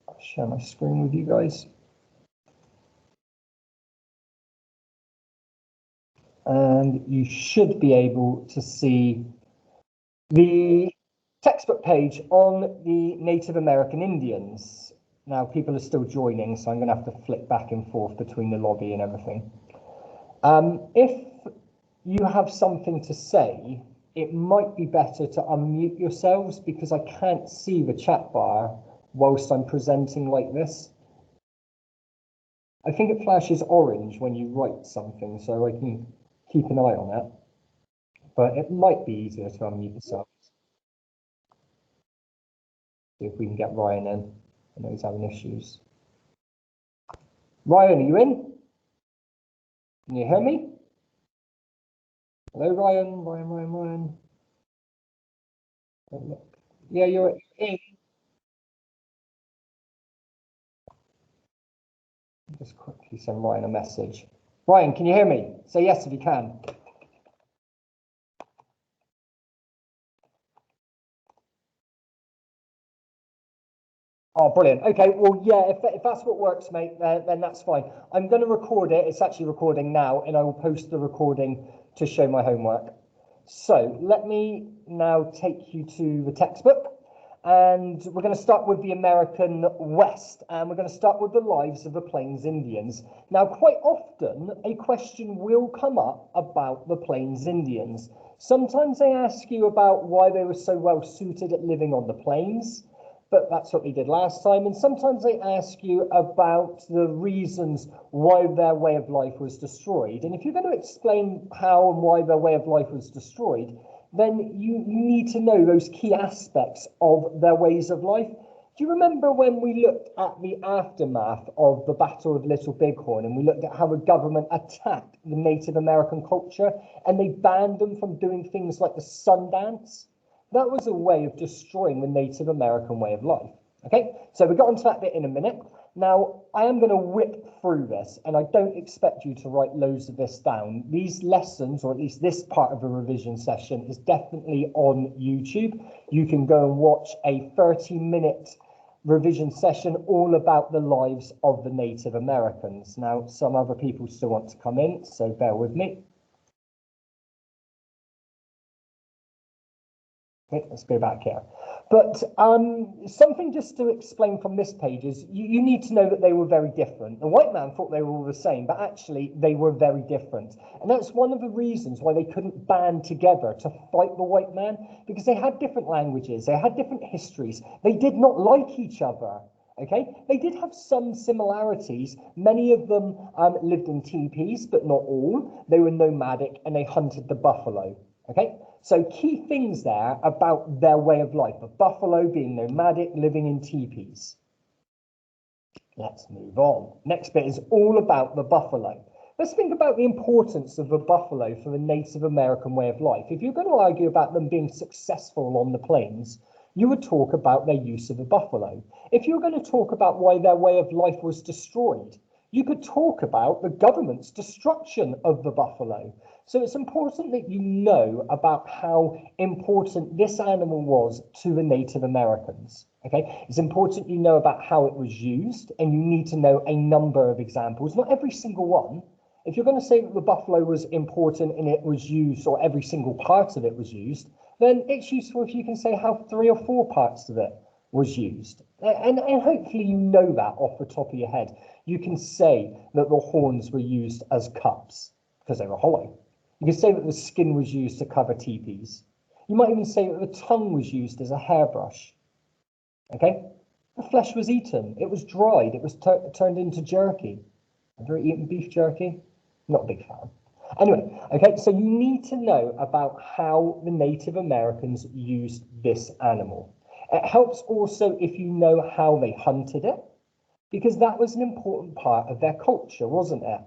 I'll share my screen with you guys. And you should be able to see the textbook page on the Native American Indians. Now, people are still joining, so I'm going to have to flip back and forth between the lobby and everything. If you have something to say, it might be better to unmute yourselves because I can't see the chat bar whilst I'm presenting like this. I think it flashes orange when you write something, so I can keep an eye on it. But it might be easier to unmute yourselves. See if we can get Ryan in. I know he's having issues. Ryan, are you in? Can you hear me? Hello, Ryan. Ryan. Yeah, you're in. Just quickly send Ryan a message. Ryan, can you hear me? Say yes if you can. Oh, brilliant. Okay, well, yeah, if that's what works, mate, then that's fine. I'm going to record it. It's actually recording now, and I will post the recording to show my homework. So let me now take you to the textbook. And we're going to start with the American West, and we're going to start with the lives of the Plains Indians. Now, quite often, a question will come up about the Plains Indians. Sometimes they ask you about why they were so well suited at living on the plains, but that's what they did last time. And sometimes they ask you about the reasons why their way of life was destroyed. And if you're going to explain how and why their way of life was destroyed, then you need to know those key aspects of their ways of life. Do you remember when we looked at the aftermath of the Battle of Little Bighorn and we looked at how the government attacked the Native American culture and they banned them from doing things like the sun dance? That was a way of destroying the Native American way of life. Okay, so we'll get onto that bit in a minute. Now, I am going to whip through this, and I don't expect you to write loads of this down. These lessons, or at least this part of the revision session, is definitely on YouTube. You can go and watch a 30-minute revision session all about the lives of the Native Americans. Now, some other people still want to come in, so bear with me. Okay, let's go back here. But something just to explain from this page is you need to know that they were very different. The white man thought they were all the same, but actually they were very different. And that's one of the reasons why they couldn't band together to fight the white man, because they had different languages, they had different histories, they did not like each other. Okay, they did have some similarities. Many of them lived in teepees, but not all. They were nomadic and they hunted the buffalo. Okay, so key things there about their way of life, the buffalo being nomadic, living in teepees. Let's move on. Next bit is all about the buffalo. Let's think about the importance of the buffalo for the Native American way of life. If you're going to argue about them being successful on the plains, you would talk about their use of the buffalo. If you're going to talk about why their way of life was destroyed, you could talk about the government's destruction of the buffalo. So it's important that you know about how important this animal was to the Native Americans. Okay, it's important you know about how it was used, and you need to know a number of examples, not every single one. If you're going to say that the buffalo was important and it was used, or every single part of it was used, then it's useful if you can say how 3 or 4 parts of it was used. And hopefully you know that off the top of your head. You can say that the horns were used as cups because they were hollow. You can say that the skin was used to cover teepees. You might even say that the tongue was used as a hairbrush. Okay? The flesh was eaten. It was dried. It was turned into jerky. Have you ever eaten beef jerky? Not a big fan. Anyway, okay, so you need to know about how the Native Americans used this animal. It helps also if you know how they hunted it, because that was an important part of their culture, wasn't it?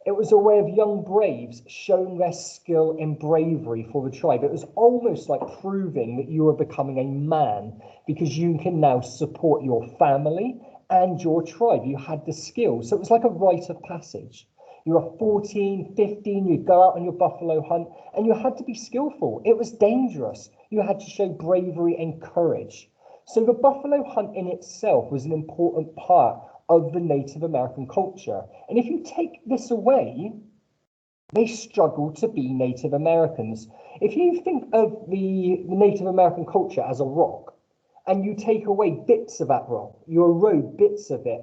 It was a way of young braves showing their skill and bravery for the tribe. It was almost like proving that you were becoming a man because you can now support your family and your tribe. You had the skills. So it was like a rite of passage. You were 14, 15, you'd go out on your buffalo hunt and you had to be skillful. It was dangerous. You had to show bravery and courage. So the buffalo hunt in itself was an important part of the Native American culture. And if you take this away, they struggle to be Native Americans. If you think of the Native American culture as a rock, and you take away bits of that rock, you erode bits of it,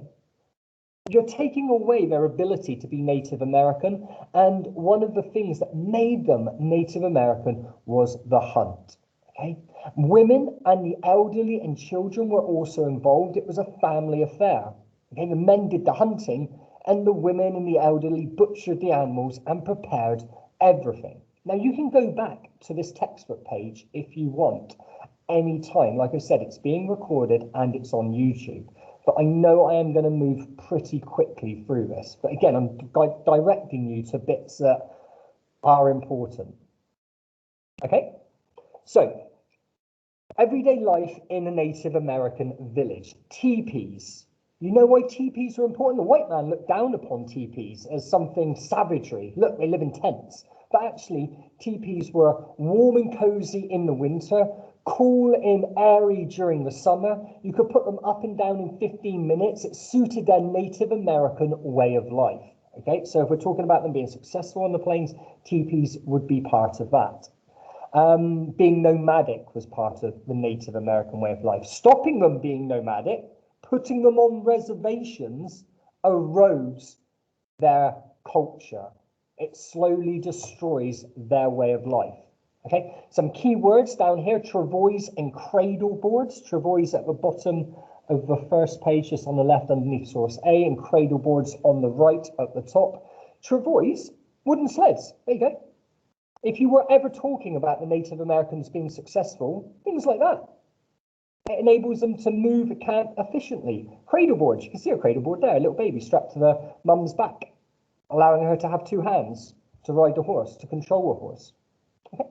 you're taking away their ability to be Native American. And one of the things that made them Native American was the hunt. Okay? Women and the elderly and children were also involved. It was a family affair. Okay? The men did the hunting, and the women and the elderly butchered the animals and prepared everything. Now, you can go back to this textbook page if you want, anytime. Like I said, it's being recorded and it's on YouTube. But I know I am going to move pretty quickly through this. But again, I'm directing you to bits that are important. Okay? So, everyday life in a Native American village. Teepees. You know why teepees are important? The white man looked down upon teepees as something savagery. Look, they live in tents. But actually, teepees were warm and cozy in the winter, cool and airy during the summer. You could put them up and down in 15 minutes. It suited their Native American way of life. Okay, so if we're talking about them being successful on the plains, teepees would be part of that. Being nomadic was part of the Native American way of life. Stopping them being nomadic, putting them on reservations, erodes their culture. It slowly destroys their way of life. Okay, some key words down here: travois and cradle boards. Travois at the bottom of the first page, just on the left underneath source A, and cradle boards on the right at the top. Travois, wooden sleds. There you go. If you were ever talking about the Native Americans being successful, things like that. It enables them to move a camp efficiently. Cradle boards, you can see a cradle board there, a little baby strapped to the mum's back, allowing her to have two hands to ride the horse, to control a horse. Okay.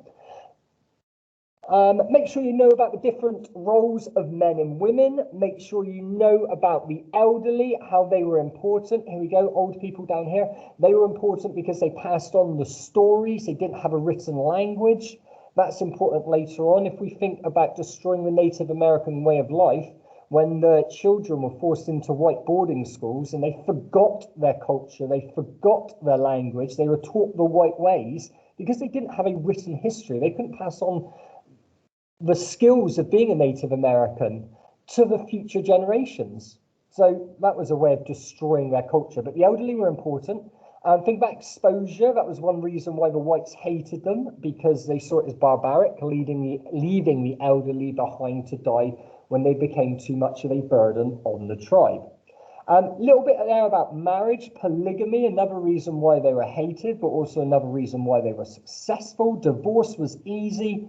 Make sure you know about the different roles of men and women. Make sure you know about the elderly, how they were important. Here we go, old people down here. They were important because they passed on the stories. They didn't have a written language. That's important later on. If we think about destroying the Native American way of life, when the children were forced into white boarding schools and they forgot their culture, they forgot their language, they were taught the white ways because they didn't have a written history. They couldn't pass on the skills of being a Native American to the future generations. So that was a way of destroying their culture. But the elderly were important. Think about exposure. That was one reason why the whites hated them, because they saw it as barbaric, leaving the elderly behind to die when they became too much of a burden on the tribe. Little bit there about marriage, polygamy, another reason why they were hated, but also another reason why they were successful. Divorce was easy.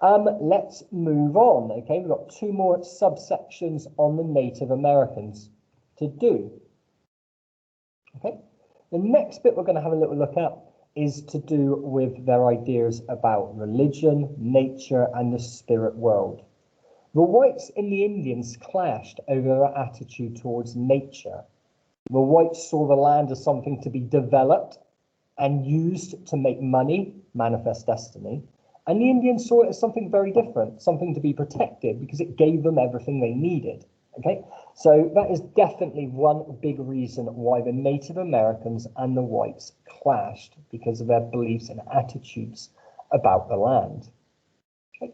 Let's move on. Okay, we've got two more subsections on the Native Americans to do. Okay, the next bit we're going to have a little look at is to do with their ideas about religion, nature, and the spirit world. The whites and the Indians clashed over their attitude towards nature. The whites saw the land as something to be developed and used to make money, manifest destiny. And the Indians saw it as something very different, something to be protected because it gave them everything they needed. Okay, so that is definitely one big reason why the Native Americans and the whites clashed, because of their beliefs and attitudes about the land. Okay.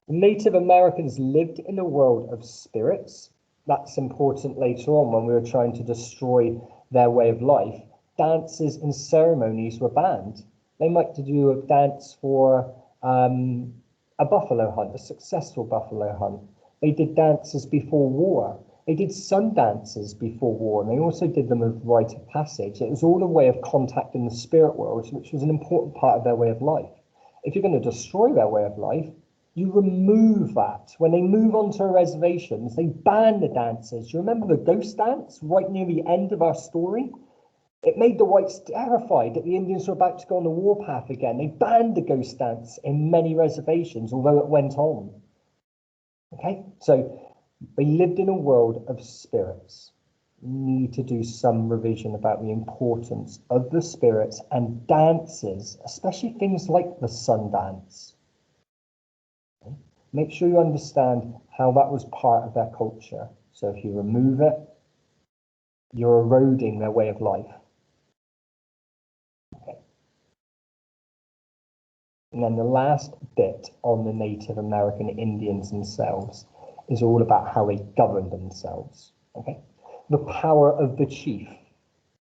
The Native Americans lived in a world of spirits. That's important later on when we were trying to destroy their way of life. Dances and ceremonies were banned. They might do a dance for a buffalo hunt, a successful buffalo hunt. They did dances before war. They did sun dances before war, and they also did them as rite of passage. It was all a way of contacting the spirit world, which was an important part of their way of life. If you're going to destroy their way of life, you remove that. When they move onto reservations, they ban the dances. You remember the ghost dance right near the end of our story? It made the whites terrified that the Indians were about to go on the warpath again. They banned the ghost dance in many reservations, although it went on. Okay, so they lived in a world of spirits. You need to do some revision about the importance of the spirits and dances, especially things like the sun dance. Okay. Make sure you understand how that was part of their culture. So if you remove it, you're eroding their way of life. Okay. And then the last bit on the Native American Indians themselves is all about how they governed themselves. Okay. The power of the chief.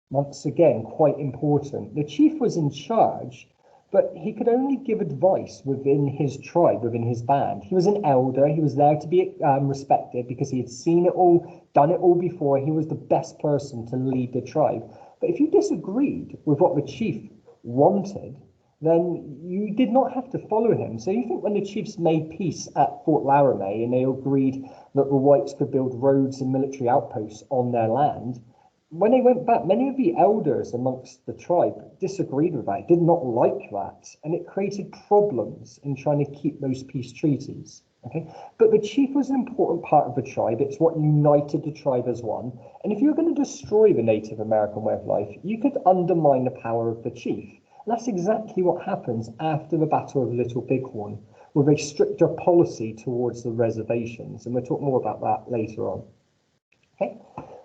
Once again, quite important. The chief was in charge, but he could only give advice within his tribe, within his band. He was an elder. He was there to be respected because he had seen it all, done it all before. He was the best person to lead the tribe. But if you disagreed with what the chief wanted, then you did not have to follow him. So you think when the chiefs made peace at Fort Laramie and they agreed that the whites could build roads and military outposts on their land, when they went back, many of the elders amongst the tribe disagreed with that, did not like that, and it created problems in trying to keep those peace treaties. Okay, but the chief was an important part of the tribe. It's what united the tribe as one. And if you're going to destroy the Native American way of life, you could undermine the power of the chief. And that's exactly what happens after the Battle of Little Bighorn, with a stricter policy towards the reservations. And we'll talk more about that later on. Okay,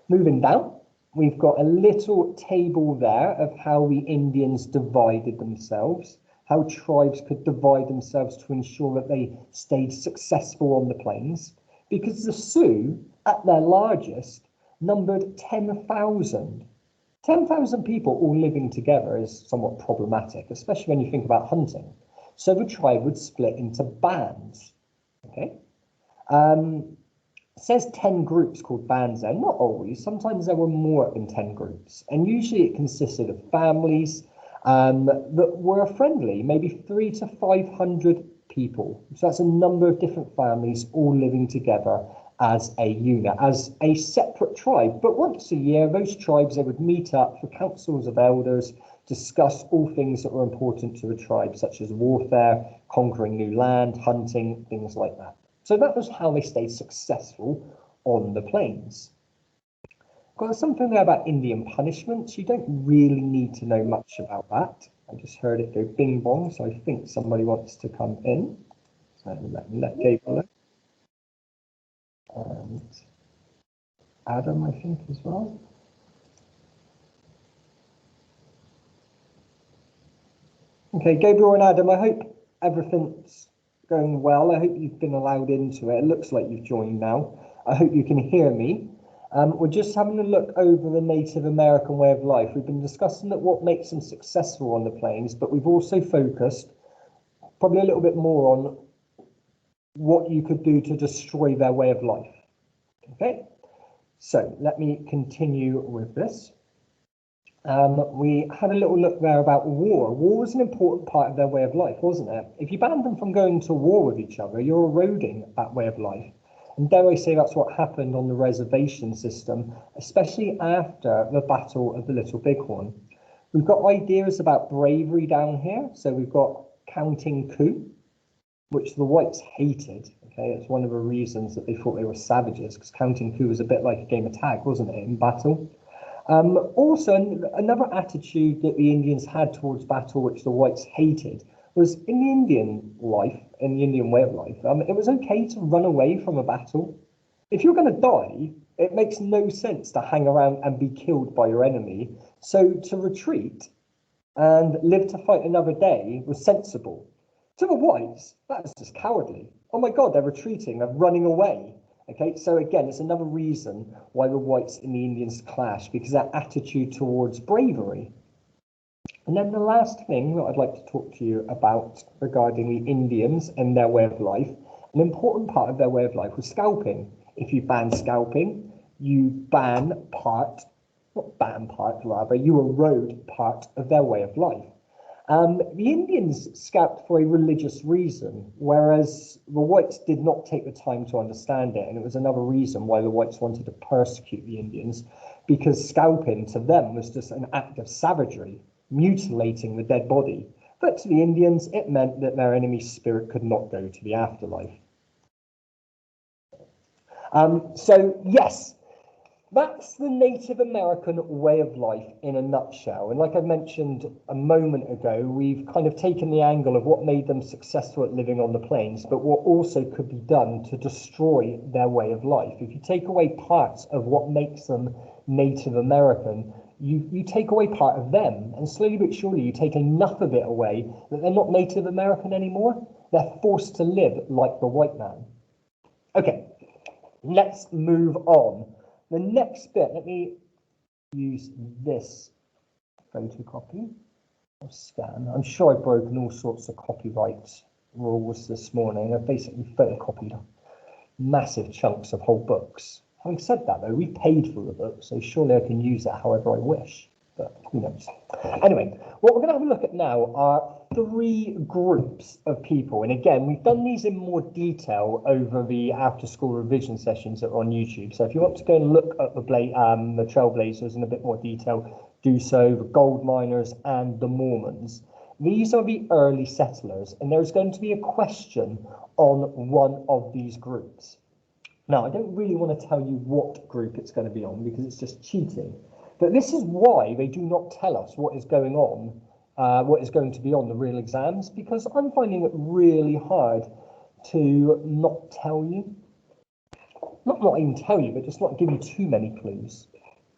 moving down. We've got a little table there of how the Indians divided themselves, how tribes could divide themselves to ensure that they stayed successful on the plains, because the Sioux, at their largest, numbered 10,000. 10,000 people all living together is somewhat problematic, especially when you think about hunting. So the tribe would split into bands. Okay. It says 10 groups called bands there, not always. Sometimes there were more than 10 groups. And usually it consisted of families that were friendly, maybe 300 to 500 people. So that's a number of different families all living together as a unit, as a separate tribe. But once a year, those tribes, they would meet up for councils of elders, discuss all things that were important to the tribe, such as warfare, conquering new land, hunting, things like that. So that was how they stayed successful on the plains. Got something there about Indian punishments. You don't really need to know much about that. I just heard it go bing bong, so I think somebody wants to come in. So let Gabriel in. And Adam, I think, as well. Okay, Gabriel and Adam, I hope everything's going well. I hope you've been allowed into it. It looks like you've joined now. I hope you can hear me. We're just having a look over the Native American way of life. We've been discussing that what makes them successful on the plains, but we've also focused probably a little bit more on what you could do to destroy their way of life. Okay, so let me continue with this. We had a little look there about war. War was an important part of their way of life, wasn't it? If you banned them from going to war with each other, you're eroding that way of life. And dare I say that's what happened on the reservation system, especially after the Battle of the Little Bighorn. We've got ideas about bravery down here. So we've got counting coup, which the whites hated. Okay, it's one of the reasons that they thought they were savages, because counting coup was a bit like a game of tag, wasn't it, in battle? Also, another attitude that the Indians had towards battle, which the whites hated, was in the Indian life, in the Indian way of life, it was okay to run away from a battle. If you're going to die, it makes no sense to hang around and be killed by your enemy. So to retreat and live to fight another day was sensible. To the whites, that is just cowardly. Oh my God, they're retreating, they're running away. Okay, so again, it's another reason why the whites and the Indians clash, because that attitude towards bravery. And then the last thing that I'd like to talk to you about regarding the Indians and their way of life, an important part of their way of life was scalping. If you ban scalping, you ban part, not ban part rather, you erode part of their way of life. The Indians scalped for a religious reason, whereas the whites did not take the time to understand it. And it was another reason why the whites wanted to persecute the Indians, because scalping to them was just an act of savagery, mutilating the dead body. But to the Indians, it meant that their enemy's spirit could not go to the afterlife. So yes, That's the Native American way of life in a nutshell. And like I mentioned a moment ago, we've kind of taken the angle of what made them successful at living on the plains, but what also could be done to destroy their way of life. If you take away parts of what makes them Native American, you take away part of them, and slowly but surely you take enough of it away that they're not Native American anymore. They're forced to live like the white man. Okay, let's move on. The next bit, let me use this photocopy or scan. I'm sure I've broken all sorts of copyright rules this morning. I've basically photocopied massive chunks of whole books. Having said that, though, we paid for the book, so surely I can use it however I wish, but who knows. Anyway, what we're going to have a look at now are 3 groups of people. And again, we've done these in more detail over the after-school revision sessions that are on YouTube. So if you want to go and look at the Trailblazers in a bit more detail, do so, the gold miners and the Mormons. These are the early settlers, and there's going to be a question on one of these groups. Now, I don't really want to tell you what group it's going to be on because it's just cheating. But this is why they do not tell us what is going on, what is going to be on the real exams, because I'm finding it really hard to not tell you. Not even tell you, but just not give you too many clues.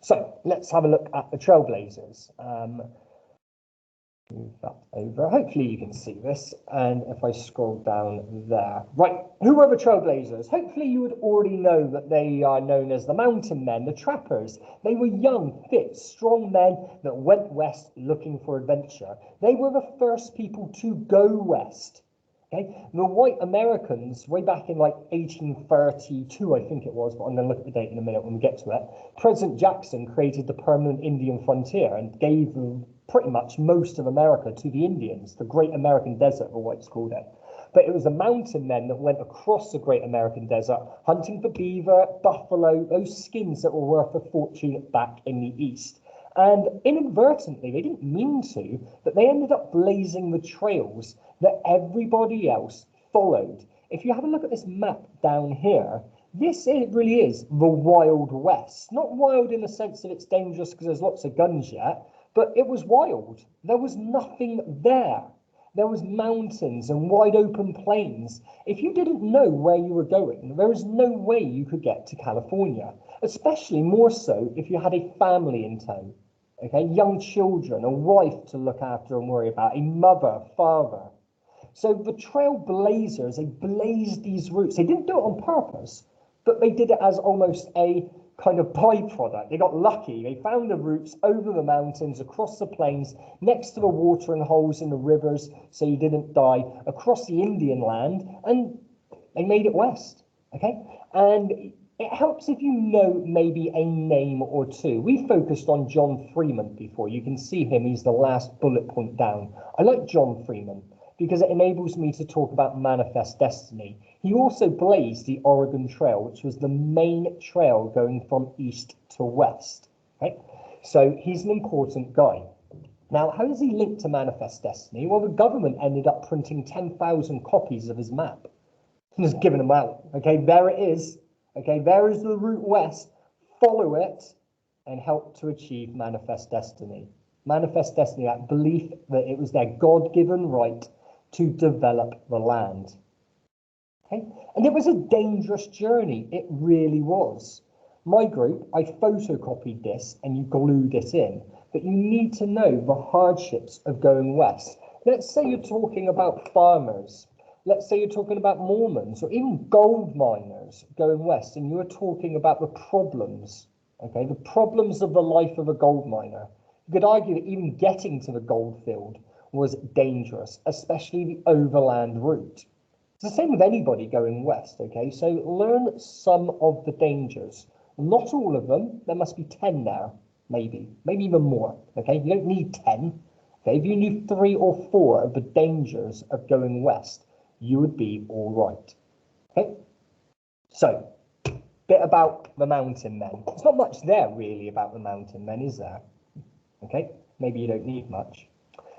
So let's have a look at the Trailblazers. Move that over. Hopefully you can see this. And if I scroll down there. Right, who are the Trailblazers? Hopefully you would already know that they are known as the Mountain Men, the Trappers. They were young, fit, strong men that went west looking for adventure. They were the first people to go west. Okay, the white Americans, way back in like 1832, I think it was, but I'm going to look at the date in a minute when we get to it. President Jackson created the permanent Indian frontier and gave pretty much most of America to the Indians, the Great American Desert, the whites called it. But it was the mountain men that went across the Great American Desert, hunting for beaver, buffalo, those skins that were worth a fortune back in the East. And inadvertently, they didn't mean to, but they ended up blazing the trails that everybody else followed. If you have a look at this map down here, it really is the Wild West. Not wild in the sense that it's dangerous because there's lots of guns yet, but it was wild. There was nothing there. There was mountains and wide open plains. If you didn't know where you were going, there was no way you could get to California, especially more so if you had a family in tow. Okay, young children, a wife to look after and worry about, a mother, father. So the Trailblazers, they blazed these routes. They didn't do it on purpose, but they did it as almost a kind of byproduct. They got lucky. They found the routes over the mountains, across the plains, next to the watering holes in the rivers, so you didn't die, across the Indian land, and they made it west. Okay, and it helps if you know maybe a name or two. We focused on John Freeman before. You can see him. He's the last bullet point down. I like John Freeman because it enables me to talk about Manifest Destiny. He also blazed the Oregon Trail, which was the main trail going from east to west. Okay? So he's an important guy. Now, how does he link to Manifest Destiny? Well, the government ended up printing 10,000 copies of his map and just giving them out. Okay, there it is. Okay, there is the route west. Follow it and help to achieve Manifest Destiny. Manifest Destiny, that belief that it was their God-given right to develop the land. Okay, and it was a dangerous journey. It really was. My group, I photocopied this and you glued it in, but you need to know the hardships of going west. Let's say you're talking about farmers. Let's say you're talking about Mormons or even gold miners going west, and you're talking about the problems, okay, the problems of the life of a gold miner. You could argue that even getting to the gold field was dangerous, especially the overland route. It's the same with anybody going west, okay? So learn some of the dangers. Not all of them. There must be 10 there, maybe even more, okay? You don't need 10. Okay, if you knew 3 or 4 of the dangers of going west, you would be all right. Okay, so bit about the mountain men. There's not much there really about the mountain men, is there? Okay, maybe you don't need much.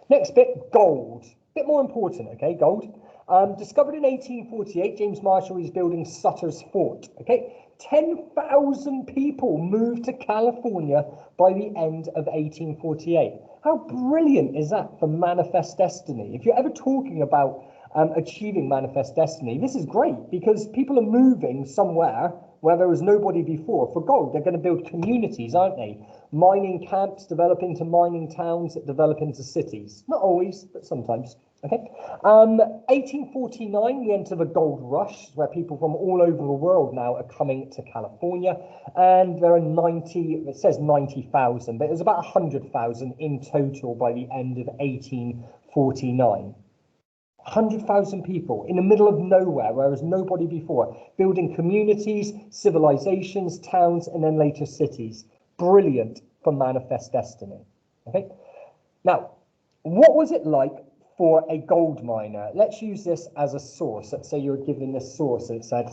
Next bit, gold. Bit more important, okay, gold. Discovered in 1848, James Marshall is building Sutter's Fort. Okay, 10,000 people moved to California by the end of 1848. How brilliant is that for Manifest Destiny? If you're ever talking about achieving Manifest Destiny, this is great because people are moving somewhere where there was nobody before for gold. They're going to build communities, aren't they? Mining camps develop into mining towns that develop into cities. Not always, but sometimes. Okay. 1849, we enter the gold rush, where people from all over the world now are coming to California, and there are 90, it says 90,000, but it was about 100,000 in total by the end of 1849. 100,000 people in the middle of nowhere, where there was nobody before, building communities, civilizations, towns, and then later cities. Brilliant for Manifest Destiny. Okay. Now, what was it like for a gold miner? Let's use this as a source. Let's say you're given this source and it said,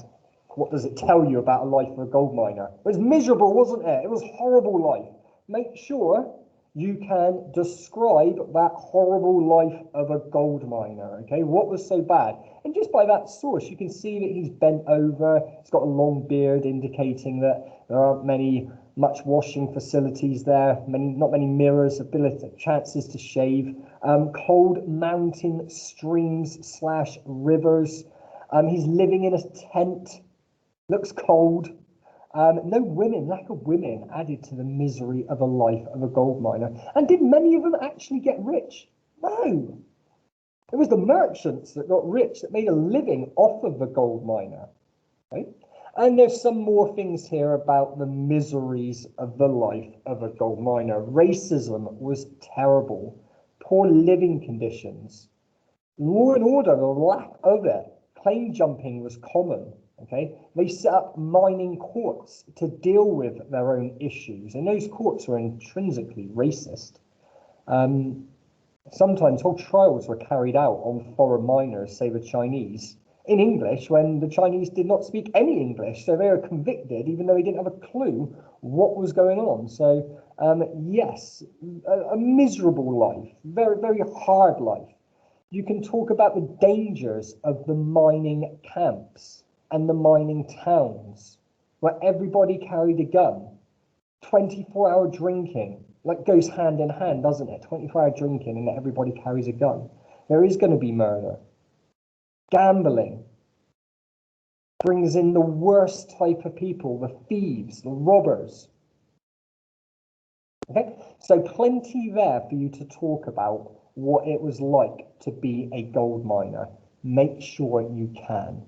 what does it tell you about a life for a gold miner? It was miserable, wasn't it? It was a horrible life. Make sure you can describe that horrible life of a gold miner. Okay, what was so bad? And just by that source, you can see that he's bent over. He's got a long beard, indicating that there aren't much washing facilities there, not many mirrors, chances to shave, cold mountain streams / rivers. He's living in a tent, looks cold. No women, lack of women added to the misery of a life of a gold miner. And did many of them actually get rich? No. It was the merchants that got rich, that made a living off of the gold miner. Right? And there's some more things here about the miseries of the life of a gold miner. Racism was terrible. Poor living conditions. Law and order, the lack of it. Claim jumping was common. Okay, they set up mining courts to deal with their own issues, and those courts were intrinsically racist. Sometimes whole trials were carried out on foreign miners, say the Chinese, in English when the Chinese did not speak any English, so they were convicted even though they didn't have a clue what was going on. So yes, a miserable life, very, very hard life. You can talk about the dangers of the mining camps and the mining towns, where everybody carried a gun. 24-hour drinking, like goes hand in hand, doesn't it? 24-hour drinking and everybody carries a gun. There is going to be murder. Gambling brings in the worst type of people, the thieves, the robbers. Okay, so plenty there for you to talk about what it was like to be a gold miner. Make sure you can.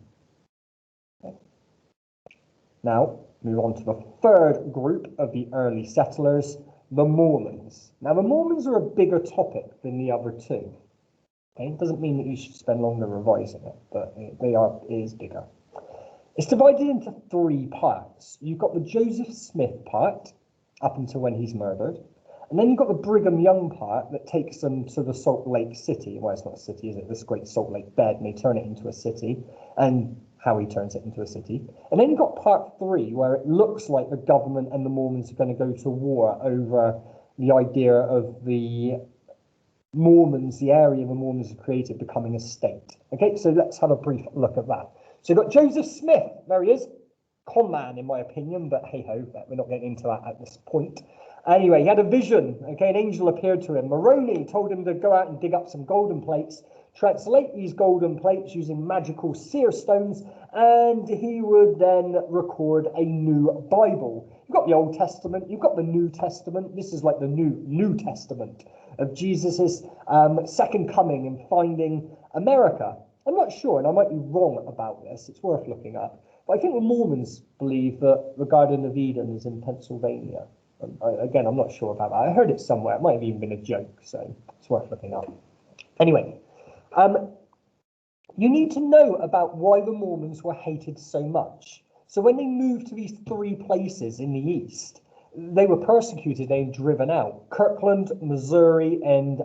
Now, move on to the third group of the early settlers, the Mormons. Now, the Mormons are a bigger topic than the other two. Okay? It doesn't mean that you should spend longer revising it, but it is bigger. It's divided into three parts. You've got the Joseph Smith part, up until when he's murdered. And then you've got the Brigham Young part that takes them to the Salt Lake City. Well, it's not a city, is it? This great Salt Lake bed, and they turn it into a city. And how he turns it into a city. And then you've got part 3, where it looks like the government and the Mormons are going to go to war over the idea of the Mormons, the area the Mormons have created, becoming a state. Okay, so let's have a brief look at that. So you've got Joseph Smith, there he is, con man in my opinion, but hey ho, we're not getting into that at this point. Anyway, he had a vision, okay, an angel appeared to him. Moroni told him to go out and dig up some golden plates, translate these golden plates using magical seer stones, and he would then record a new Bible. You've got the Old Testament, you've got the New Testament. This is like the New Testament of Jesus's second coming and finding America. I'm not sure, and I might be wrong about this, it's worth looking up, but I think the Mormons believe that the Garden of Eden is in Pennsylvania. Again, I'm not sure about that. I heard it somewhere. It might have even been a joke, so it's worth looking up. Anyway, you need to know about why the Mormons were hated so much. So when they moved to these 3 places in the east, they were persecuted and driven out. Kirkland, Missouri, and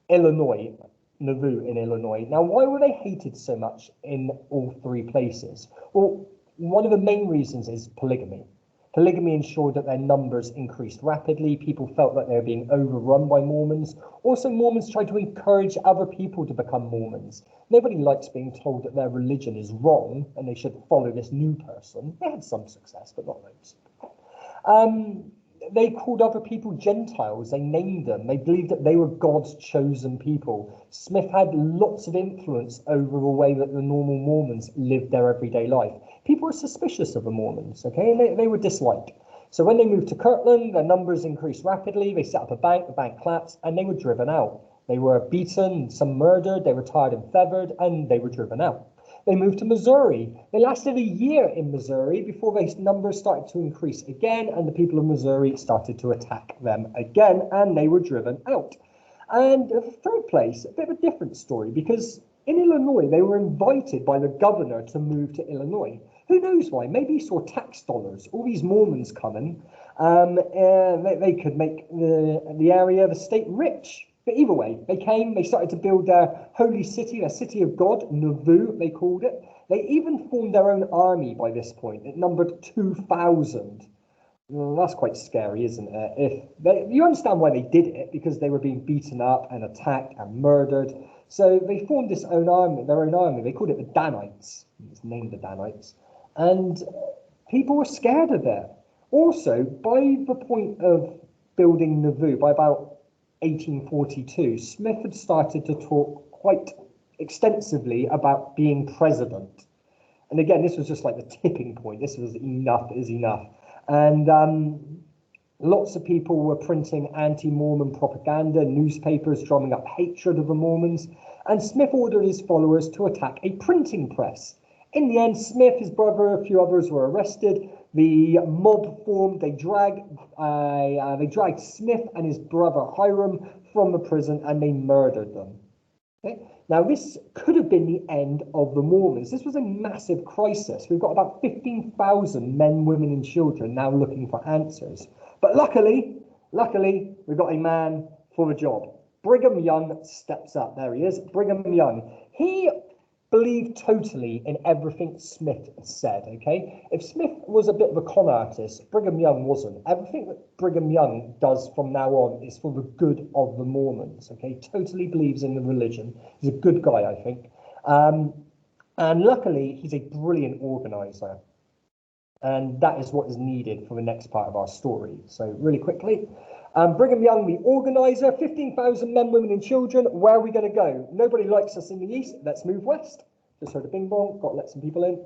Illinois, Nauvoo in Illinois. Now, why were they hated so much in all 3 places? Well, one of the main reasons is polygamy. Polygamy ensured that their numbers increased rapidly. People felt that they were being overrun by Mormons. Also, Mormons tried to encourage other people to become Mormons. Nobody likes being told that their religion is wrong and they should follow this new person. They had some success, but not loads. They called other people Gentiles. They named them. They believed that they were God's chosen people. Smith had lots of influence over the way that the normal Mormons lived their everyday life. People were suspicious of the Mormons, okay, and they were disliked. So when they moved to Kirtland, their numbers increased rapidly. They set up a bank, the bank collapsed, and they were driven out. They were beaten, some murdered, they were tarred and feathered, and they were driven out. They moved to Missouri. They lasted a year in Missouri before their numbers started to increase again, and the people of Missouri started to attack them again, and they were driven out. And third place, a bit of a different story, because in Illinois, they were invited by the governor to move to Illinois. Who knows why? Maybe he saw tax dollars, all these Mormons coming. They could make the area, the state, rich. But either way, they came, they started to build their holy city, their city of God, Nauvoo, they called it. They even formed their own army by this point. It numbered 2,000. Well, that's quite scary, isn't it? You understand why they did it, because they were being beaten up and attacked and murdered. So they formed their own army. They called it the Danites. It's named the Danites. And people were scared of it. Also, by the point of building Nauvoo, by about 1842, Smith had started to talk quite extensively about being president. And again, this was just like the tipping point. This was enough is enough. And lots of people were printing anti-Mormon propaganda, newspapers drumming up hatred of the Mormons. And Smith ordered his followers to attack a printing press. In the end, Smith, his brother, a few others were arrested. The mob formed. They dragged Smith and his brother Hiram from the prison, and they murdered them. Okay? Now, this could have been the end of the Mormons. This was a massive crisis. We've got about 15,000 men, women, and children now looking for answers. But luckily, we've got a man for the job. Brigham Young steps up. There he is, Brigham Young. He believed totally in everything Smith said, okay? If Smith was a bit of a con artist, Brigham Young wasn't. Everything that Brigham Young does from now on is for the good of the Mormons, okay? Totally believes in the religion. He's a good guy, I think. And luckily, he's a brilliant organizer. And that is what is needed for the next part of our story. So really quickly, Brigham Young, the organizer, 15,000 men, women, and children. Where are we going to go? Nobody likes us in the east. Let's move west. Just heard a bing bong. Got to let some people in.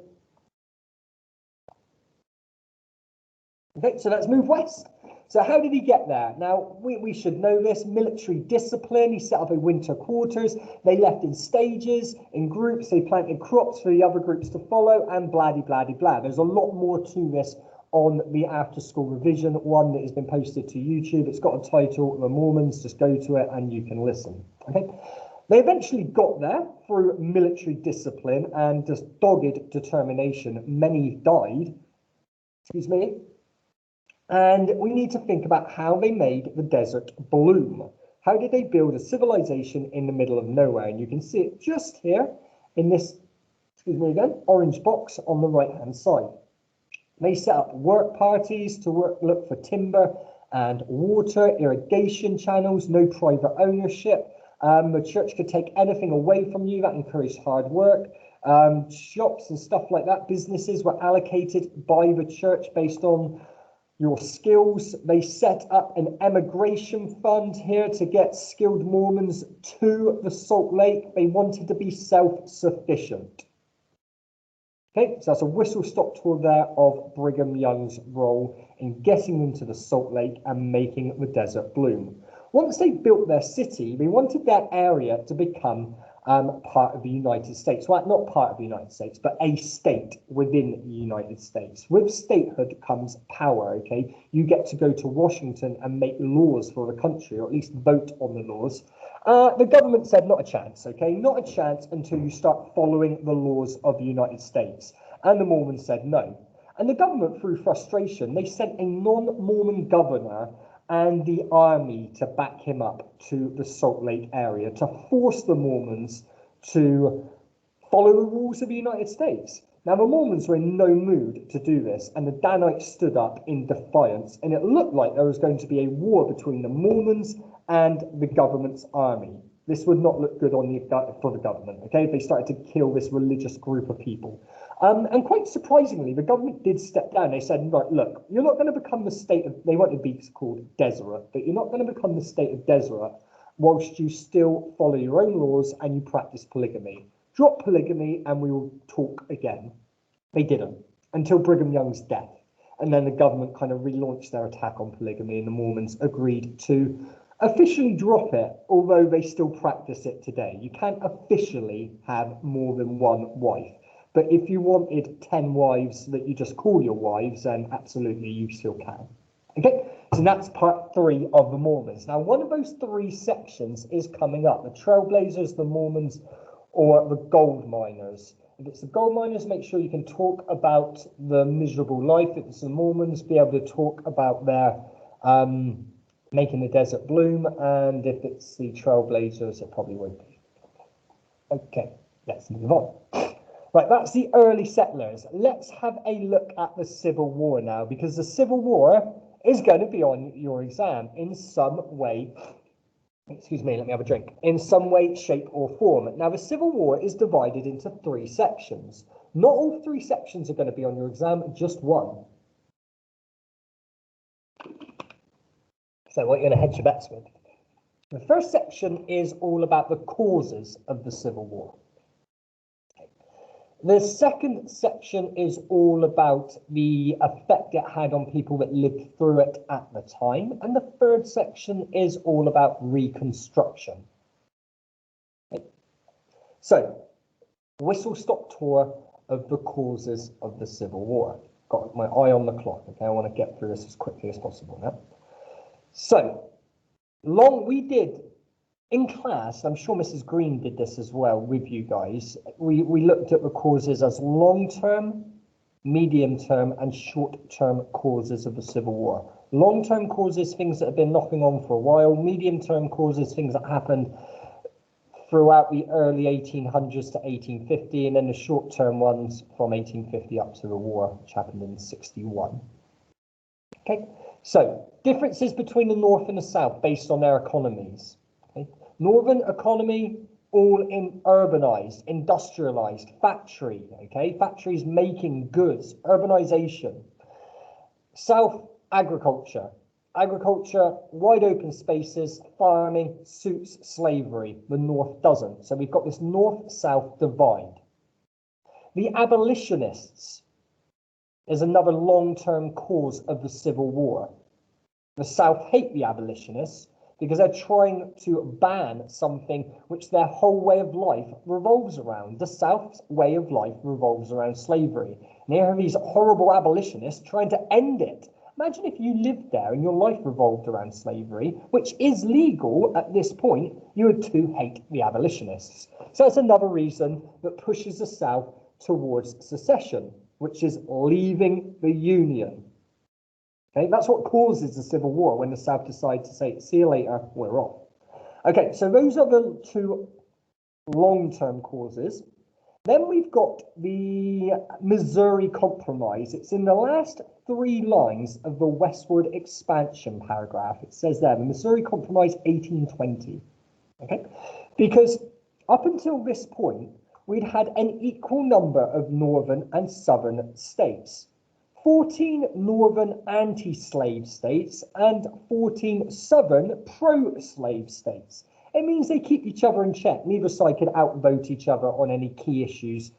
Okay, so let's move west. So how did he get there? Now, we should know this. Military discipline. He set up a winter quarters. They left in stages, in groups. They planted crops for the other groups to follow, and blah-de-blah-de-blah. There's a lot more to this on the After School Revision, one that has been posted to YouTube. It's got a title, The Mormons. Just go to it and you can listen. Okay. They eventually got there through military discipline and just dogged determination. Many died. Excuse me. And we need to think about how they made the desert bloom. How did they build a civilization in the middle of nowhere? And you can see it just here in this, excuse me again, orange box on the right-hand side. They set up work parties to look for timber and water, irrigation channels, no private ownership. The church could take anything away from you. That encouraged hard work. Shops and stuff like that, businesses were allocated by the church based on your skills. They set up an emigration fund here to get skilled Mormons to the Salt Lake. They wanted to be self-sufficient. Okay, so that's a whistle-stop tour there of Brigham Young's role in getting them to the Salt Lake and making the desert bloom. Once they built their city, they wanted their area to become part of the United States. Well, not part of the United States, but a state within the United States. With statehood comes power, okay? You get to go to Washington and make laws for the country, or at least vote on the laws. The government said not a chance, okay? Not a chance until you start following the laws of the United States. And the Mormons said no. And the government, through frustration, they sent a non-Mormon governor and the army to back him up to the Salt Lake area, to force the Mormons to follow the rules of the United States. Now, the Mormons were in no mood to do this, and the Danites stood up in defiance, and it looked like there was going to be a war between the Mormons and the government's army. This would not look good for the government, okay? They started to kill this religious group of people. And quite surprisingly, the government did step down. They said, right, look, you're not going to become the state of, they wanted to be called Deseret, but you're not going to become the state of Deseret whilst you still follow your own laws and you practice polygamy. Drop polygamy and we will talk again. They didn't, until Brigham Young's death. And then the government kind of relaunched their attack on polygamy, and the Mormons agreed to officially drop it, although they still practice it today. You can't officially have more than one wife. But if you wanted 10 wives that you just call your wives, then absolutely you still can. Okay, so that's part 3 of the Mormons. Now, one of those 3 sections is coming up: the Trailblazers, the Mormons, or the gold miners. If it's the gold miners, make sure you can talk about the miserable life. If it's the Mormons, be able to talk about their making the desert bloom. And if it's the Trailblazers, it probably won't be. Okay, let's move on. Right, that's the early settlers. Let's have a look at the Civil War now, because the Civil War is going to be on your exam in some way. Excuse me, let me have a drink. In some way, shape, or form. Now, the Civil War is divided into 3 sections. Not all 3 sections are going to be on your exam, just one. So, what you're going to hedge your bets with. The first section is all about the causes of the Civil War. The second section is all about the effect it had on people that lived through it at the time. And the third section is all about Reconstruction. Okay. So, whistle-stop tour of the causes of the Civil War. Got my eye on the clock, okay? I want to get through this as quickly as possible now. So, we did in class, I'm sure Mrs. Green did this as well with you guys. We looked at the causes as long-term, medium-term, and short-term causes of the Civil War. Long-term causes, things that have been knocking on for a while. Medium-term causes, things that happened throughout the early 1800s to 1850, and then the short-term ones from 1850 up to the war, which happened in 61. Okay, so differences between the North and the South based on their economies. Okay. Northern economy, all in urbanized, industrialized, factory, okay? Factories making goods, urbanization. South, agriculture. Agriculture, wide open spaces, farming, suits slavery. The North doesn't. So we've got this North-South divide. The abolitionists is another long-term cause of the Civil War. The South hate the abolitionists because they're trying to ban something which their whole way of life revolves around. The South's way of life revolves around slavery. And here are these horrible abolitionists trying to end it. Imagine if you lived there and your life revolved around slavery, which is legal at this point, you would too hate the abolitionists. So that's another reason that pushes the South towards secession, which is leaving the Union. Okay, that's what causes the Civil War, when the South decide to say, see you later, we're off. Okay, so those are the 2 long-term causes. Then we've got the Missouri Compromise. It's in the last 3 lines of the westward expansion paragraph. It says there, the Missouri Compromise 1820. Okay, because up until this point, we'd had an equal number of northern and southern states. 14 northern anti-slave states and 14 southern pro-slave states. It means they keep each other in check. Neither side could outvote each other on any key issues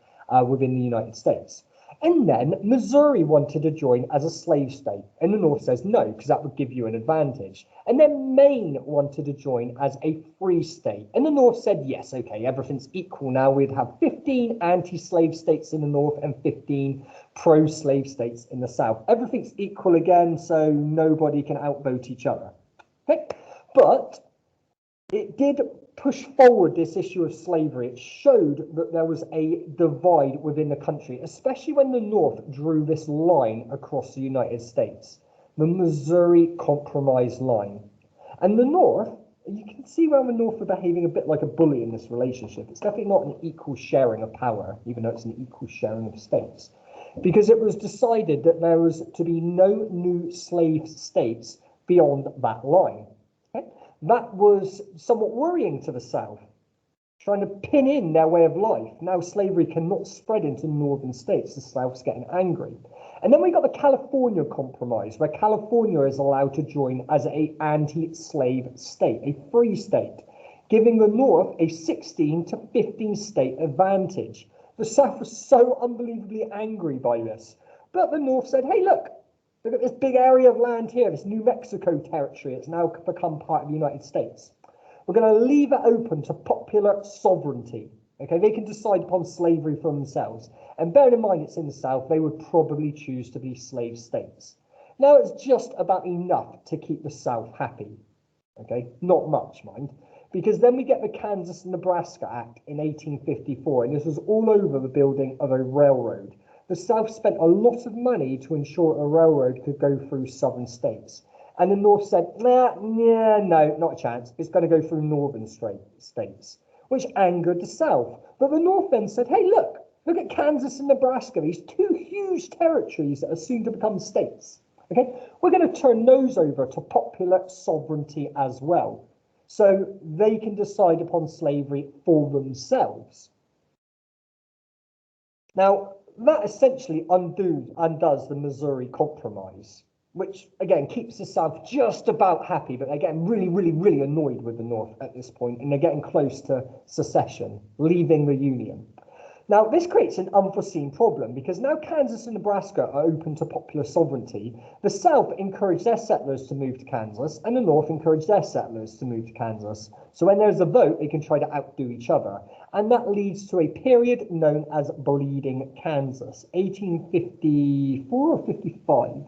within the United States. And then Missouri wanted to join as a slave state, and the North says no, because that would give you an advantage. And then Maine wanted to join as a free state, and the North said yes, okay, everything's equal now. We'd have 15 anti-slave states in the North and 15 pro-slave states in the South. Everything's equal again, so nobody can outvote each other. Okay? But it did push forward this issue of slavery. It showed that there was a divide within the country, especially when the North drew this line across the United States, the Missouri Compromise line. And the North you can see where the North are behaving a bit like a bully in this relationship. It's definitely not an equal sharing of power, even though it's an equal sharing of states, because it was decided that there was to be no new slave states beyond that line. Okay? That was somewhat worrying to the South, trying to pin in their way of life. Now slavery cannot spread into northern states. The South's getting angry. And then we got the California Compromise, where California is allowed to join as an anti-slave state, a free state, giving the North a 16 to 15 state advantage. The South was so unbelievably angry by this. But the North said, hey, look at this big area of land here, this New Mexico territory. It's now become part of the United States. We're going to leave it open to popular sovereignty. Okay, they can decide upon slavery for themselves. And bearing in mind it's in the South, they would probably choose to be slave states. Now it's just about enough to keep the South happy. Okay, not much, mind. Because then we get the Kansas and Nebraska Act in 1854, and this was all over the building of a railroad. The South spent a lot of money to ensure a railroad could go through southern states. And the North said, no, not a chance. It's going to go through northern states, which angered the South. But the North then said, hey, look at Kansas and Nebraska, these two huge territories that are soon to become states. Okay, we're going to turn those over to popular sovereignty as well, so they can decide upon slavery for themselves. Now, that essentially undoes the Missouri Compromise, which, again, keeps the South just about happy, but they're getting really annoyed with the North at this point, and they're getting close to secession, leaving the Union. Now, this creates an unforeseen problem, because now Kansas and Nebraska are open to popular sovereignty. The South encouraged their settlers to move to Kansas, and the North encouraged their settlers to move to Kansas. So when there's a vote, they can try to outdo each other. And that leads to a period known as Bleeding Kansas, 1854 or 55.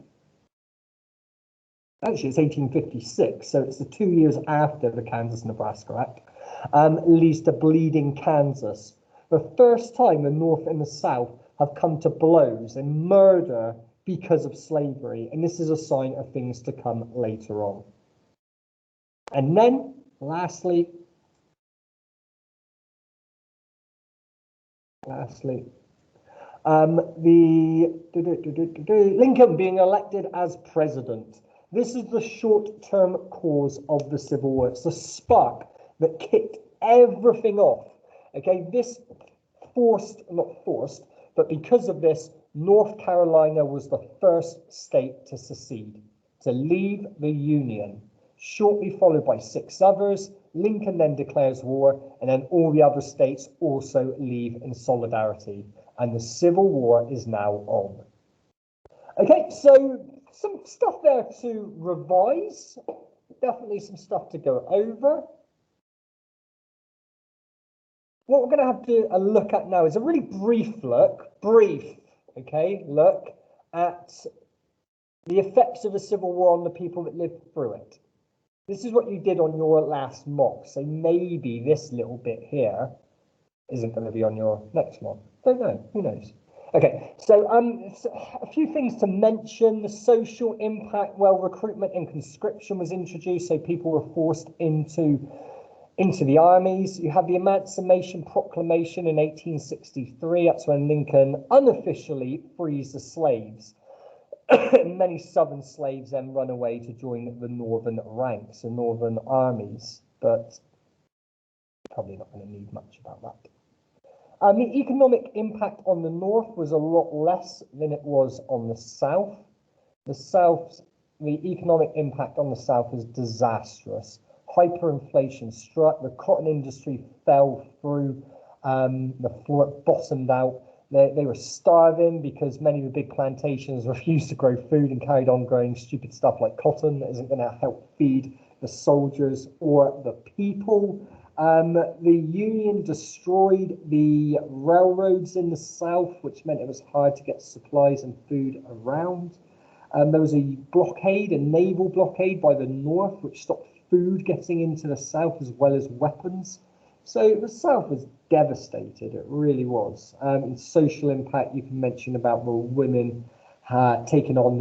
Actually, it's 1856, so it's the 2 years after the Kansas-Nebraska Act, leads to Bleeding Kansas. The first time the North and the South have come to blows and murder because of slavery, and this is a sign of things to come later on. And then, lastly, Lincoln being elected as president. This is the short-term cause of the Civil War. It's the spark that kicked everything off. Okay, this not forced, but because of this, North Carolina was the first state to secede, to leave the Union, shortly followed by 6 others. Lincoln then declares war, and then all the other states also leave in solidarity, and the Civil War is now on. Okay, so some stuff there to revise, definitely some stuff to go over. What we're going to have to look at now is a really brief look at the effects of the Civil War on the people that lived through it. This is what you did on your last mock, so maybe this little bit here isn't going to be on your next mock. Don't know, who knows? Okay, so a few things to mention. The social impact, well, recruitment and conscription was introduced, so people were forced into the armies. You have the Emancipation Proclamation in 1863. That's when Lincoln unofficially frees the slaves. Many southern slaves then run away to join the northern ranks, the northern armies, but probably not going to need much about that. The economic impact on the North was a lot less than it was on the South. The economic impact on the South was disastrous. Hyperinflation struck, the cotton industry fell through, the floor bottomed out. They were starving because many of the big plantations refused to grow food and carried on growing stupid stuff like cotton that isn't going to help feed the soldiers or the people. The Union destroyed the railroads in the South, which meant it was hard to get supplies and food around. There was a blockade, a naval blockade by the North, which stopped food getting into the South as well as weapons. So the South was devastated, it really was. In social impact, you can mention about the women taking on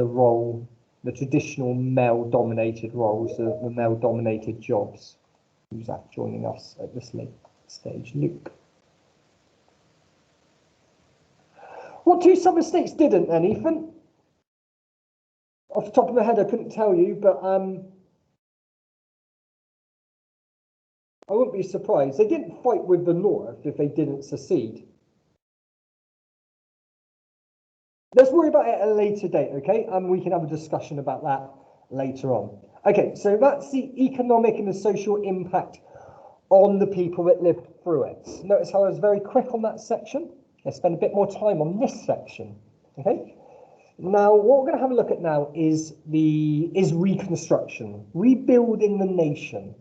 the traditional male-dominated roles, the male-dominated jobs. Who's that joining us at this late stage? Luke. What two southern states didn't then, Ethan? Off the top of my head, I couldn't tell you, but I wouldn't be surprised. They didn't fight with the North if they didn't secede. Let's worry about it at a later date, okay? And we can have a discussion about that later on. Okay, so that's the economic and the social impact on the people that lived through it. Notice how I was very quick on that section. Let's spend a bit more time on this section, okay? Now, what we're going to have a look at now is reconstruction, rebuilding the nation.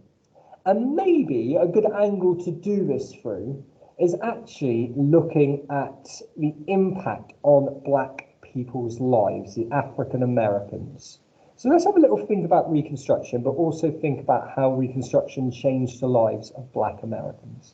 And maybe a good angle to do this through is actually looking at the impact on black people's lives, the African Americans. So let's have a little think about Reconstruction, but also think about how Reconstruction changed the lives of black Americans.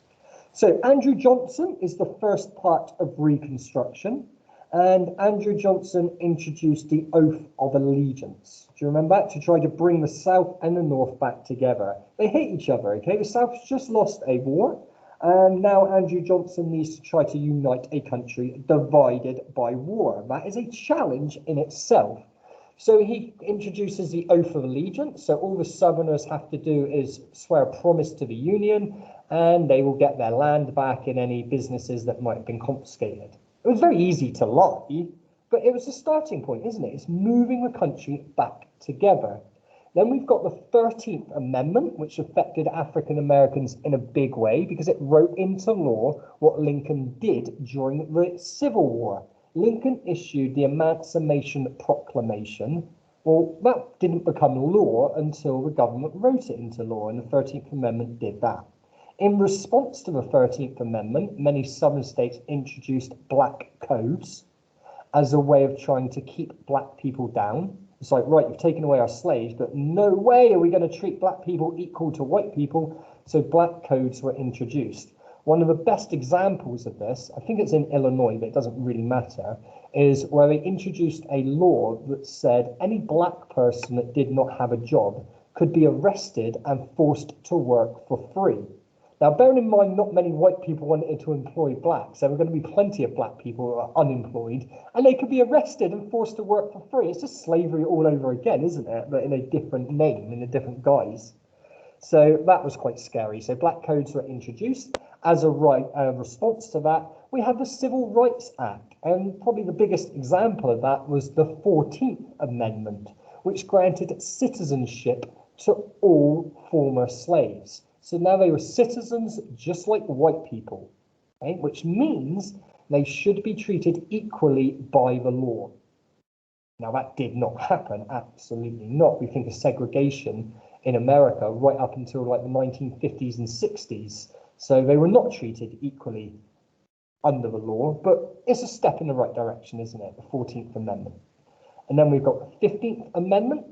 So Andrew Johnson is the first part of Reconstruction, and Andrew Johnson introduced the Oath of Allegiance. Do you remember that? To try to bring the South and the North back together. They hate each other, okay? The South's just lost a war, and now Andrew Johnson needs to try to unite a country divided by war. That is a challenge in itself. So he introduces the Oath of Allegiance. So all the Southerners have to do is swear a promise to the Union, and they will get their land back in any businesses that might have been confiscated. It was very easy to lie, but it was a starting point, isn't it? It's moving the country back together. Then we've got the 13th Amendment, which affected African Americans in a big way because it wrote into law what Lincoln did during the Civil War. Lincoln issued the Emancipation Proclamation. Well, that didn't become law until the government wrote it into law, and the 13th Amendment did that. In response to the 13th Amendment, many southern states introduced black codes as a way of trying to keep black people down. It's like, right, you've taken away our slaves, but no way are we going to treat black people equal to white people. So black codes were introduced. One of the best examples of this, I think it's in Illinois, but it doesn't really matter, is where they introduced a law that said any black person that did not have a job could be arrested and forced to work for free. Now, bearing in mind, not many white people wanted to employ blacks. There were going to be plenty of black people who are unemployed, and they could be arrested and forced to work for free. It's just slavery all over again, isn't it? But in a different name, in a different guise. So that was quite scary. So black codes were introduced. As a response to that, we have the Civil Rights Act. And probably the biggest example of that was the 14th Amendment, which granted citizenship to all former slaves. So now they were citizens just like white people, okay? Which means they should be treated equally by the law. Now that did not happen, absolutely not. We think of segregation in America right up until like the 1950s and 60s. So they were not treated equally under the law, but it's a step in the right direction, isn't it? The 14th Amendment. And then we've got the 15th Amendment.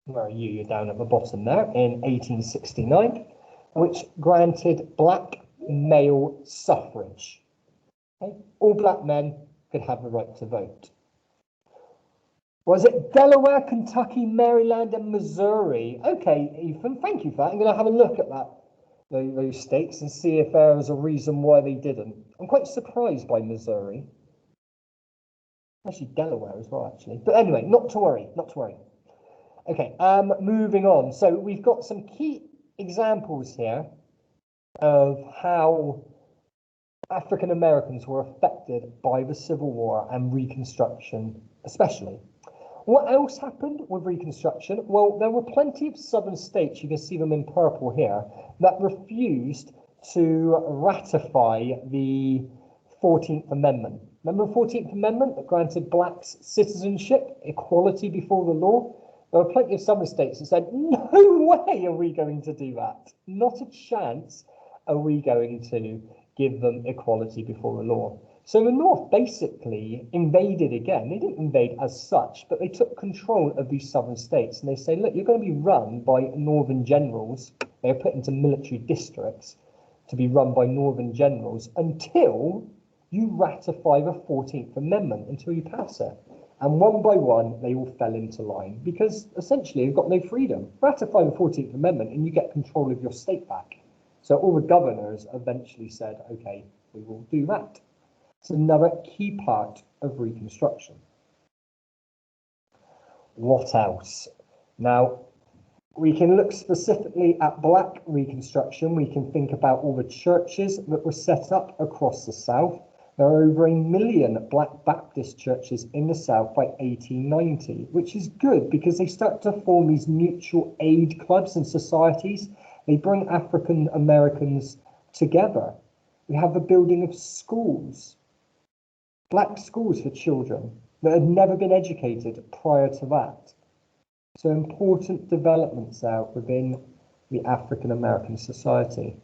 Where are you? You're down at the bottom there, in 1869, which granted black male suffrage. Okay? All black men could have the right to vote. Was it Delaware, Kentucky, Maryland, and Missouri? Okay, Ethan, thank you for that. I'm going to have a look at that, those states, and see if there was a reason why they didn't. I'm quite surprised by Missouri. Actually, Delaware as well, actually. But anyway, not to worry, not to worry. Okay, moving on. So we've got some key examples here of how African Americans were affected by the Civil War and Reconstruction, especially. What else happened with Reconstruction? Well, there were plenty of southern states, you can see them in purple here, that refused to ratify the 14th Amendment. Remember the 14th Amendment that granted blacks citizenship, equality before the law? There were plenty of southern states that said, no way are we going to do that. Not a chance are we going to give them equality before the law. So the North basically invaded again. They didn't invade as such, but they took control of these southern states. And they say, look, you're going to be run by northern generals. They are put into military districts to be run by northern generals until you ratify the 14th Amendment, until you pass it. And one by one, they all fell into line because essentially they've got no freedom. Ratify the 14th Amendment and you get control of your state back. So all the governors eventually said, okay, we will do that. It's another key part of Reconstruction. What else? Now, we can look specifically at Black Reconstruction. We can think about all the churches that were set up across the South. There are over 1 million Black Baptist churches in the South by 1890, which is good because they start to form these mutual aid clubs and societies. They bring African Americans together. We have the building of schools, Black schools for children that had never been educated prior to that. So important developments there within the African American society.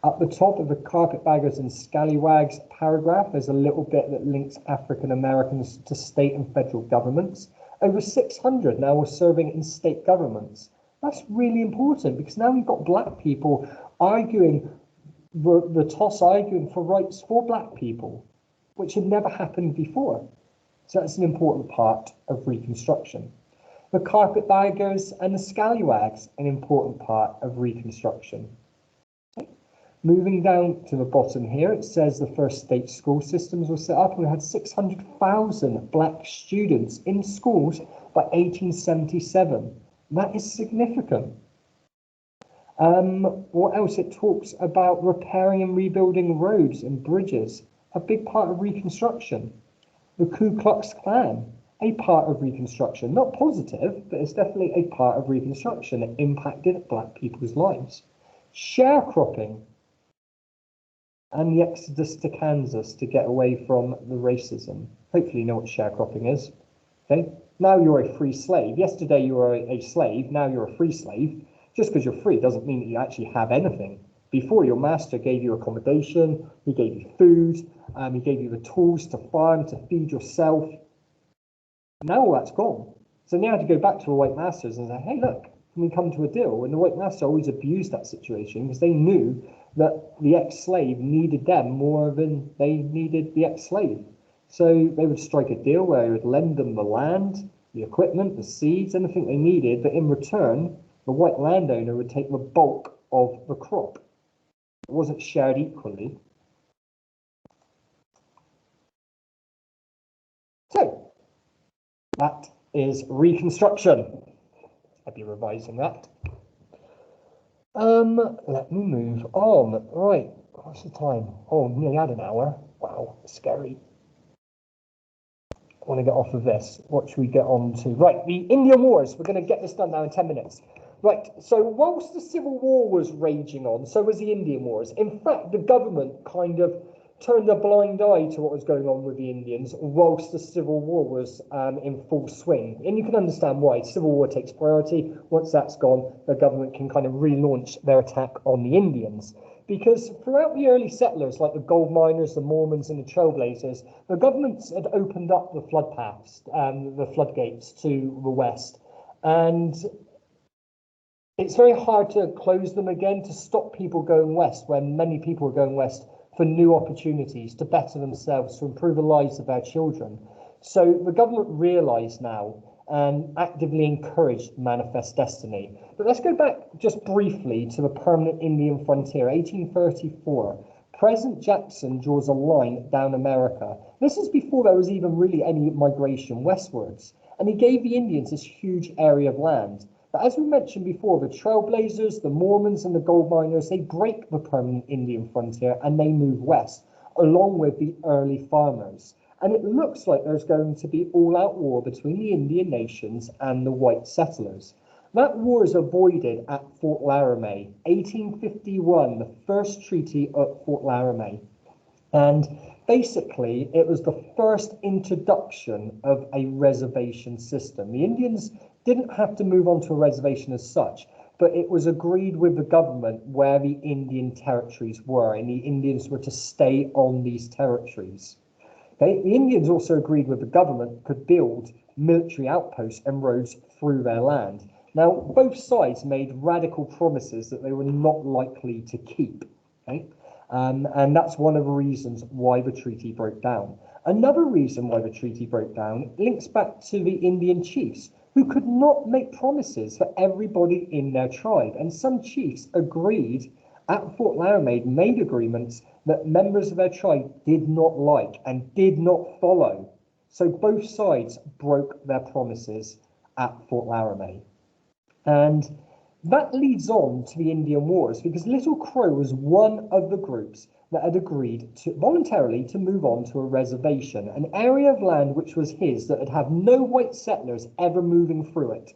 At the top of the Carpetbaggers and Scallywags paragraph, there's a little bit that links African Americans to state and federal governments. Over 600 now are serving in state governments. That's really important because now we've got Black people arguing, the TOS arguing for rights for Black people, which had never happened before. So that's an important part of Reconstruction. The Carpetbaggers and the Scallywags, an important part of Reconstruction. Moving down to the bottom here, it says the first state school systems were set up and we had 600,000 Black students in schools by 1877. That is significant. What else? It talks about repairing and rebuilding roads and bridges, a big part of Reconstruction. The Ku Klux Klan, a part of Reconstruction, not positive, but it's definitely a part of Reconstruction. It impacted Black people's lives. Sharecropping and the exodus to Kansas to get away from the racism. Hopefully you know what sharecropping is. Okay, now you're a free slave. Yesterday you were a slave, now you're a free slave. Just because you're free doesn't mean that you actually have anything. Before, your master gave you accommodation, he gave you food, he gave you the tools to farm, to feed yourself. Now all that's gone. So now you have to go back to the white masters and say, hey, look, can we come to a deal? And the white master always abused that situation because they knew that the ex-slave needed them more than they needed the ex-slave. So they would strike a deal where they would lend them the land, the equipment, the seeds, anything they needed, but in return, the white landowner would take the bulk of the crop. It wasn't shared equally. So, that is Reconstruction. I'll be revising that. Let me move on. Right, what's the time? Oh, nearly had an hour. Wow, scary. I want to get off of this. What should we get on to? Right, the Indian Wars. We're going to get this done now in 10 minutes. Right, so whilst the Civil War was raging on, so was the Indian Wars. In fact, the government kind of turned a blind eye to what was going on with the Indians whilst the Civil War was in full swing. And you can understand why. Civil War takes priority. Once that's gone, the government can kind of relaunch their attack on the Indians. Because throughout the early settlers, like the gold miners, the Mormons, and the Trailblazers, the governments had opened up the flood paths, the floodgates to the west. And it's very hard to close them again, to stop people going west when many people are going west for new opportunities, to better themselves, to improve the lives of their children. So the government realised now and actively encouraged Manifest Destiny. But let's go back just briefly to the permanent Indian frontier, 1834. President Jackson draws a line down America. This is before there was even really any migration westwards. And he gave the Indians this huge area of land. But as we mentioned before, the Trailblazers, the Mormons, and the gold miners, they break the permanent Indian frontier and they move west, along with the early farmers. And it looks like there's going to be all-out war between the Indian nations and the white settlers. That war is avoided at Fort Laramie, 1851, the first treaty at Fort Laramie. And basically, it was the first introduction of a reservation system. The Indians didn't have to move on to a reservation as such, but it was agreed with the government where the Indian territories were, and the Indians were to stay on these territories. Okay? The Indians also agreed with the government could build military outposts and roads through their land. Now, both sides made radical promises that they were not likely to keep. Okay? And that's one of the reasons why the treaty broke down. Another reason why the treaty broke down links back to the Indian chiefs, who could not make promises for everybody in their tribe, and some chiefs agreed at Fort Laramie, made agreements that members of their tribe did not like and did not follow. So both sides broke their promises at Fort Laramie. And that leads on to the Indian Wars, because Little Crow was one of the groups that had agreed to voluntarily to move on to a reservation, an area of land which was his that had had no white settlers ever moving through it.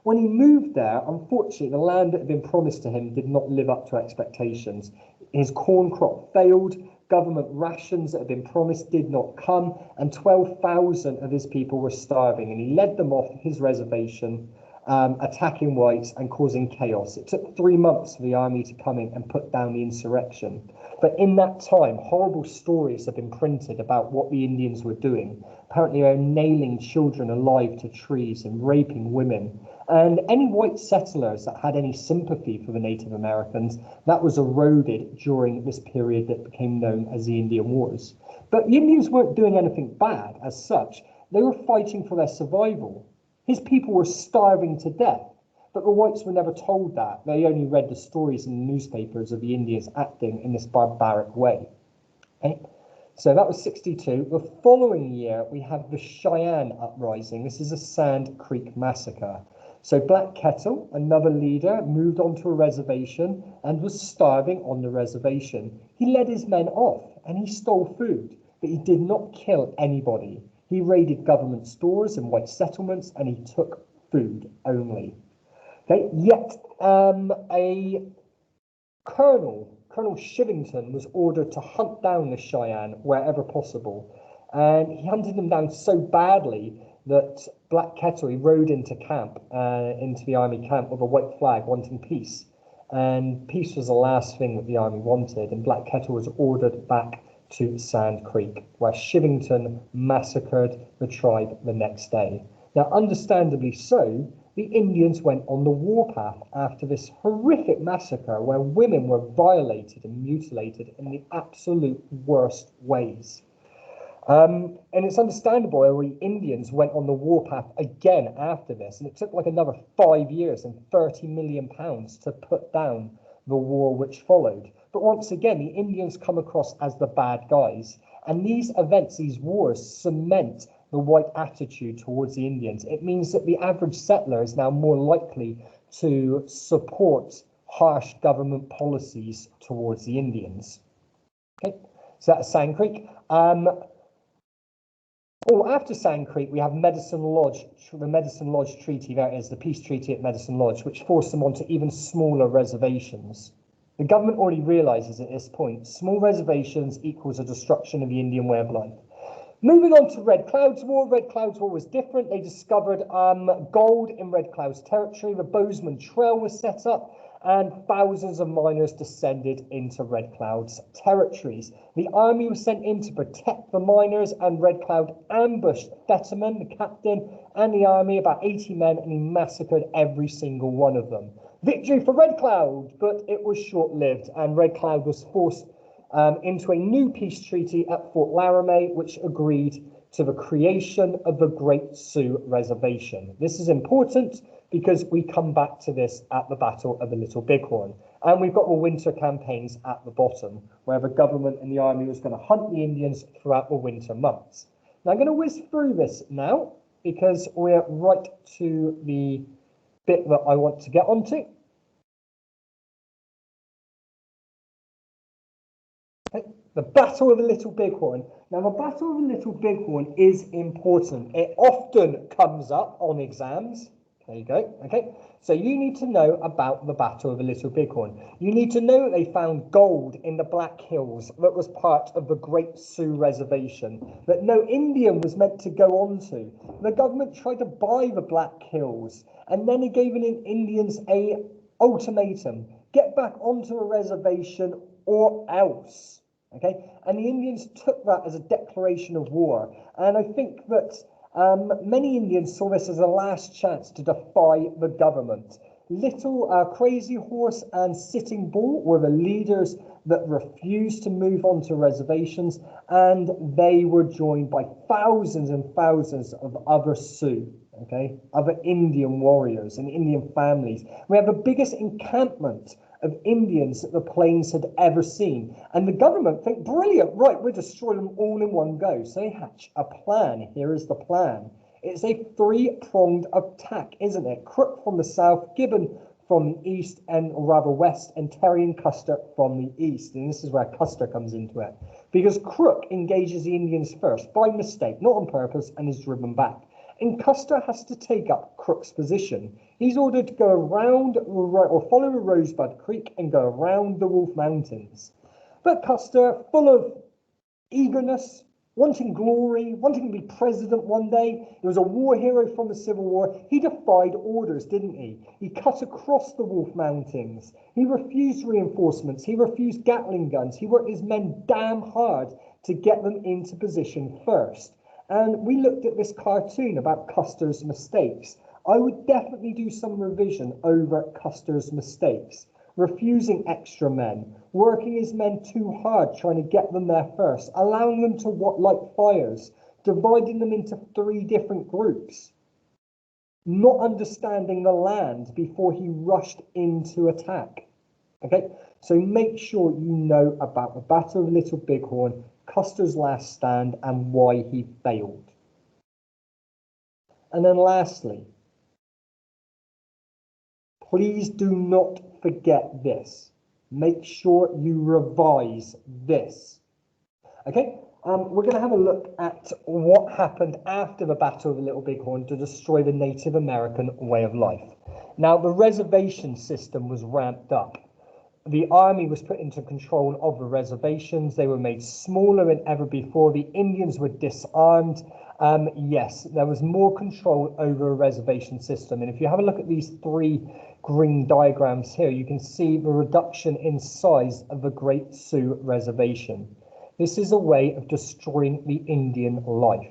When he moved there, unfortunately, the land that had been promised to him did not live up to expectations. His corn crop failed, government rations that had been promised did not come, and 12,000 of his people were starving, and he led them off his reservation, attacking whites and causing chaos. It took 3 months for the army to come in and put down the insurrection. But in that time, horrible stories have been printed about what the Indians were doing. Apparently, they were nailing children alive to trees and raping women. And any white settlers that had any sympathy for the Native Americans, that was eroded during this period that became known as the Indian Wars. But the Indians weren't doing anything bad as such. They were fighting for their survival. His people were starving to death, but the whites were never told that. They only read the stories in the newspapers of the Indians acting in this barbaric way. Okay? So that was 62. The following year, we have the Cheyenne Uprising. This is a Sand Creek Massacre. So Black Kettle, another leader, moved onto a reservation and was starving on the reservation. He led his men off and he stole food, but he did not kill anybody. He raided government stores and white settlements, and he took food only. Okay, yet a Colonel Shivington was ordered to hunt down the Cheyenne wherever possible, and he hunted them down so badly that Black Kettle, he rode into camp, into the army camp with a white flag, wanting peace. And peace was the last thing that the army wanted, and Black Kettle was ordered back to Sand Creek, where Shivington massacred the tribe the next day. Now, understandably so, the Indians went on the warpath after this horrific massacre where women were violated and mutilated in the absolute worst ways. And it's understandable why the Indians went on the warpath again after this, and it took like another 5 years and £30 million to put down the war which followed. But once again, the Indians come across as the bad guys, and these events, these wars, cement the white attitude towards the Indians. It means that the average settler is now more likely to support harsh government policies towards the Indians. Okay, so that's Sand Creek. After Sand Creek, we have Medicine Lodge, the Medicine Lodge Treaty, that is the peace treaty at Medicine Lodge, which forced them onto even smaller reservations. The government already realizes at this point, small reservations equals a destruction of the Indian way of life. Moving on to Red Cloud's War. Red Cloud's War was different. They discovered gold in Red Cloud's territory. The Bozeman Trail was set up, and thousands of miners descended into Red Cloud's territories. The army was sent in to protect the miners, and Red Cloud ambushed Fetterman, the captain, and the army, about 80 men, and he massacred every single one of them. Victory for Red Cloud, but it was short-lived, and Red Cloud was forced into a new peace treaty at Fort Laramie, which agreed to the creation of the Great Sioux Reservation. This is important because we come back to this at the Battle of the Little Bighorn. And we've got the winter campaigns at the bottom, where the government and the army was going to hunt the Indians throughout the winter months. Now I'm going to whiz through this now, because we're right to the bit that I want to get onto. The Battle of the Little Bighorn. Now, the Battle of the Little Bighorn is important. It often comes up on exams. There you go. Okay. So you need to know about the Battle of the Little Bighorn. You need to know that they found gold in the Black Hills that was part of the Great Sioux Reservation that no Indian was meant to go onto. The government tried to buy the Black Hills, and then it gave the Indians an ultimatum: get back onto a reservation or else. Okay, and the Indians took that as a declaration of war, and I think that many Indians saw this as a last chance to defy the government. Little Crazy Horse and Sitting Bull were the leaders that refused to move onto reservations, and they were joined by thousands and thousands of other Sioux, okay, other Indian warriors and Indian families. We have the biggest encampment of Indians that the plains had ever seen. And the government think, brilliant, right, we'll destroy them all in one go. So they hatch a plan. Here is the plan. It's a three-pronged attack, isn't it? Crook from the south, Gibbon from the east, and or rather west, and Terry and Custer from the east. And this is where Custer comes into it. Because Crook engages the Indians first, by mistake, not on purpose, and is driven back. And Custer has to take up Crook's position. He's ordered to go around or follow Rosebud Creek and go around the Wolf Mountains. But Custer, full of eagerness, wanting glory, wanting to be president one day, he was a war hero from the Civil War. He defied orders, didn't he? He cut across the Wolf Mountains. He refused reinforcements. He refused Gatling guns. He worked his men damn hard to get them into position first. And we looked at this cartoon about Custer's mistakes. I would definitely do some revision over Custer's mistakes. Refusing extra men, working his men too hard, trying to get them there first, allowing them to light fires, dividing them into three different groups, not understanding the land before he rushed into attack. Okay, so make sure you know about the Battle of Little Bighorn, Custer's last stand, and why he failed. And then lastly, please do not forget this. Make sure you revise this. Okay, we're going to have a look at what happened after the Battle of Little Bighorn to destroy the Native American way of life. Now, the reservation system was ramped up. The army was put into control of the reservations. They were made smaller than ever before. The Indians were disarmed. Yes, there was more control over a reservation system. And if you have a look at these three green diagrams here, you can see the reduction in size of the Great Sioux Reservation. This is a way of destroying the Indian life.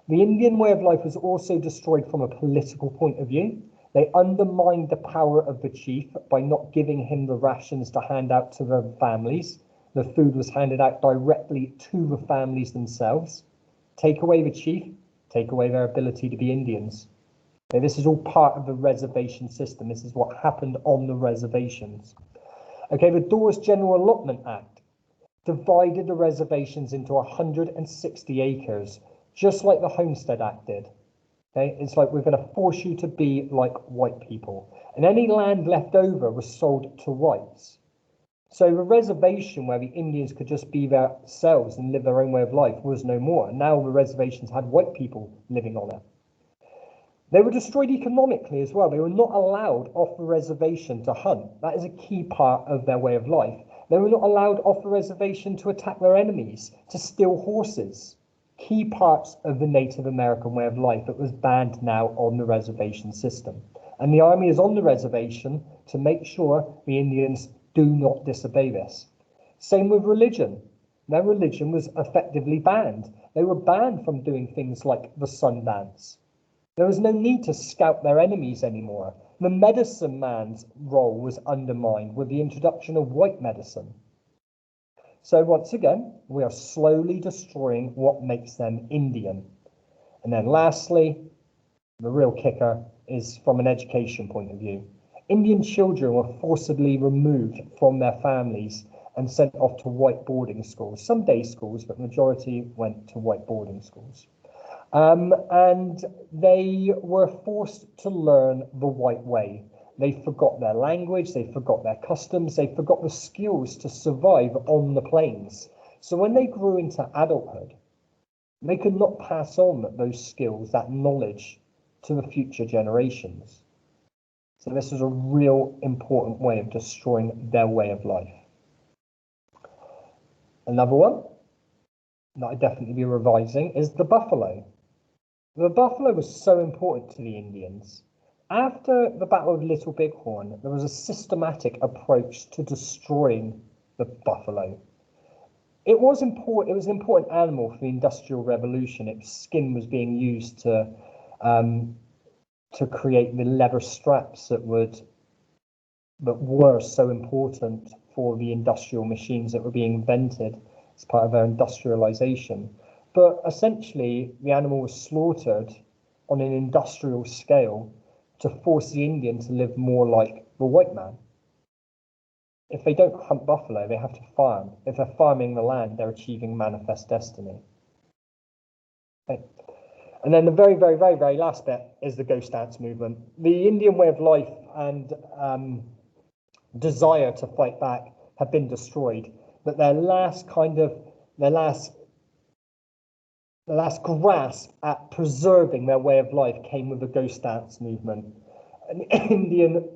The Indian way of life was also destroyed from a political point of view. They undermined the power of the chief by not giving him the rations to hand out to the families. The food was handed out directly to the families themselves. Take away the chief, take away their ability to be Indians. Okay, this is all part of the reservation system. This is what happened on the reservations. Okay, the Dawes General Allotment Act divided the reservations into 160 acres, just like the Homestead Act did. Okay, it's like we're going to force you to be like white people. And any land left over was sold to whites. So the reservation where the Indians could just be themselves and live their own way of life was no more. Now the reservations had white people living on it. They were destroyed economically as well. They were not allowed off the reservation to hunt. That is a key part of their way of life. They were not allowed off the reservation to attack their enemies, to steal horses. Key parts of the Native American way of life that was banned now on the reservation system. And the army is on the reservation to make sure the Indians do not disobey this. Same with religion. Their religion was effectively banned. They were banned from doing things like the sun dance. There was no need to scout their enemies anymore. The medicine man's role was undermined with the introduction of white medicine. So once again, we are slowly destroying what makes them Indian. And then lastly, the real kicker is from an education point of view. Indian children were forcibly removed from their families and sent off to white boarding schools. Some day schools, but majority went to white boarding schools. And they were forced to learn the white way. They forgot their language, they forgot their customs, they forgot the skills to survive on the plains. So when they grew into adulthood, they could not pass on those skills, that knowledge, to the future generations. So this is a real important way of destroying their way of life. Another one that I'd definitely be revising is the buffalo. The buffalo was so important to the Indians. After the Battle of Little Bighorn, there was a systematic approach to destroying the buffalo. It was important. It was an important animal for the Industrial Revolution. Its skin was being used to create the leather straps that were so important for the industrial machines that were being invented as part of their industrialization. But essentially, the animal was slaughtered on an industrial scale to force the Indian to live more like the white man. If they don't hunt buffalo, they have to farm. If they're farming the land, they're achieving manifest destiny. Okay. And then the very, very, very, very last bit is the ghost dance movement. The Indian way of life and desire to fight back have been destroyed, but their last grasp at preserving their way of life came with the ghost dance movement. An Indian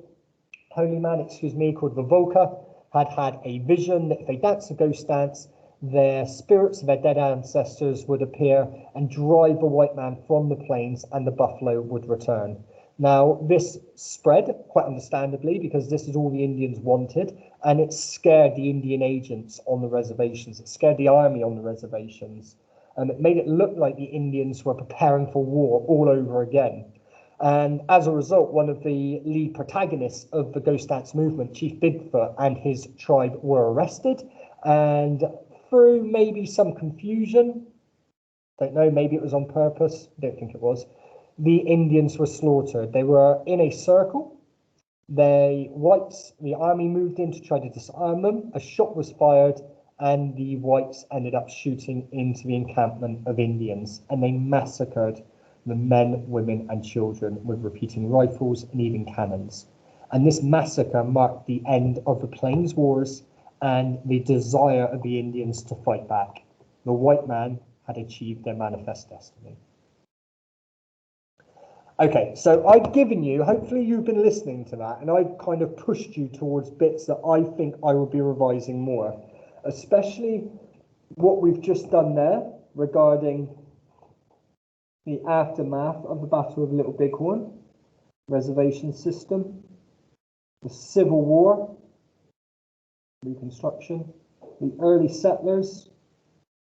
holy man, called Viveca, had a vision that if they danced a ghost dance, their spirits of their dead ancestors would appear and drive the white man from the plains, and the buffalo would return. Now, this spread, quite understandably, because this is all the Indians wanted, and it scared the Indian agents on the reservations. It scared the army on the reservations, and it made it look like the Indians were preparing for war all over again. And as a result, one of the lead protagonists of the ghost dance movement, Chief Bigfoot, and his tribe were arrested, and through maybe some confusion, don't know, maybe it was on purpose, don't think it was, the Indians were slaughtered. They were in a circle. The army moved in to try to disarm them. A shot was fired, and the whites ended up shooting into the encampment of Indians, and they massacred the men, women, and children with repeating rifles and even cannons. And this massacre marked the end of the Plains Wars and the desire of the Indians to fight back. The white man had achieved their manifest destiny. Okay, so I've given you, hopefully you've been listening to that, and I've kind of pushed you towards bits that I think I will be revising more, especially what we've just done there regarding the aftermath of the Battle of Little Bighorn, reservation system, the Civil War, Reconstruction, the early settlers,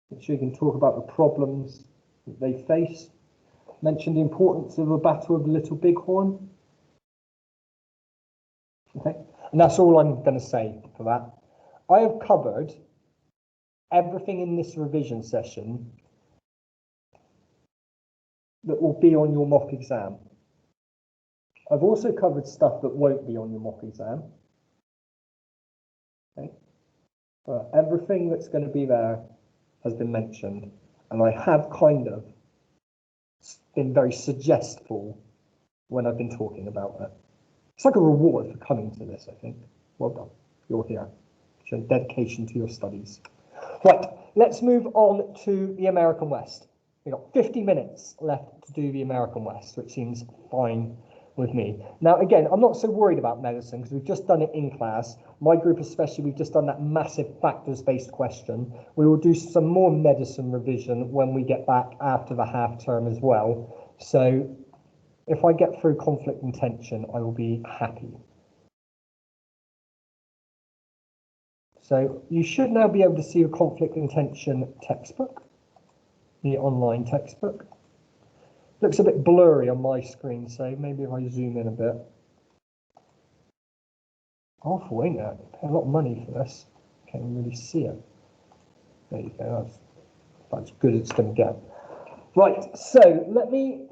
which we can talk about the problems that they faced, mentioned the importance of the Battle of Little Bighorn. Okay, and that's all I'm going to say for that. I have covered everything in this revision session that will be on your mock exam. I've also covered stuff that won't be on your mock exam. Okay. But everything that's going to be there has been mentioned, and I have kind of been very suggestible when I've been talking about it. It's like a reward for coming to this, I think. Well done. You're here. Showing dedication to your studies. Right, let's move on to the American West. We've got 50 minutes left to do the American West, which seems fine with me. Now, again, I'm not so worried about medicine because we've just done it in class. My group especially, we've just done that massive factors-based question. We will do some more medicine revision when we get back after the half term as well. So if I get through conflict and tension, I will be happy. So you should now be able to see the conflict and tension textbook, the online textbook. Looks a bit blurry on my screen, so maybe if I zoom in a bit. Awful, ain't it? Pay a lot of money for this. Can't really see it. There you go, that's as good as it's going to get. Right, so let me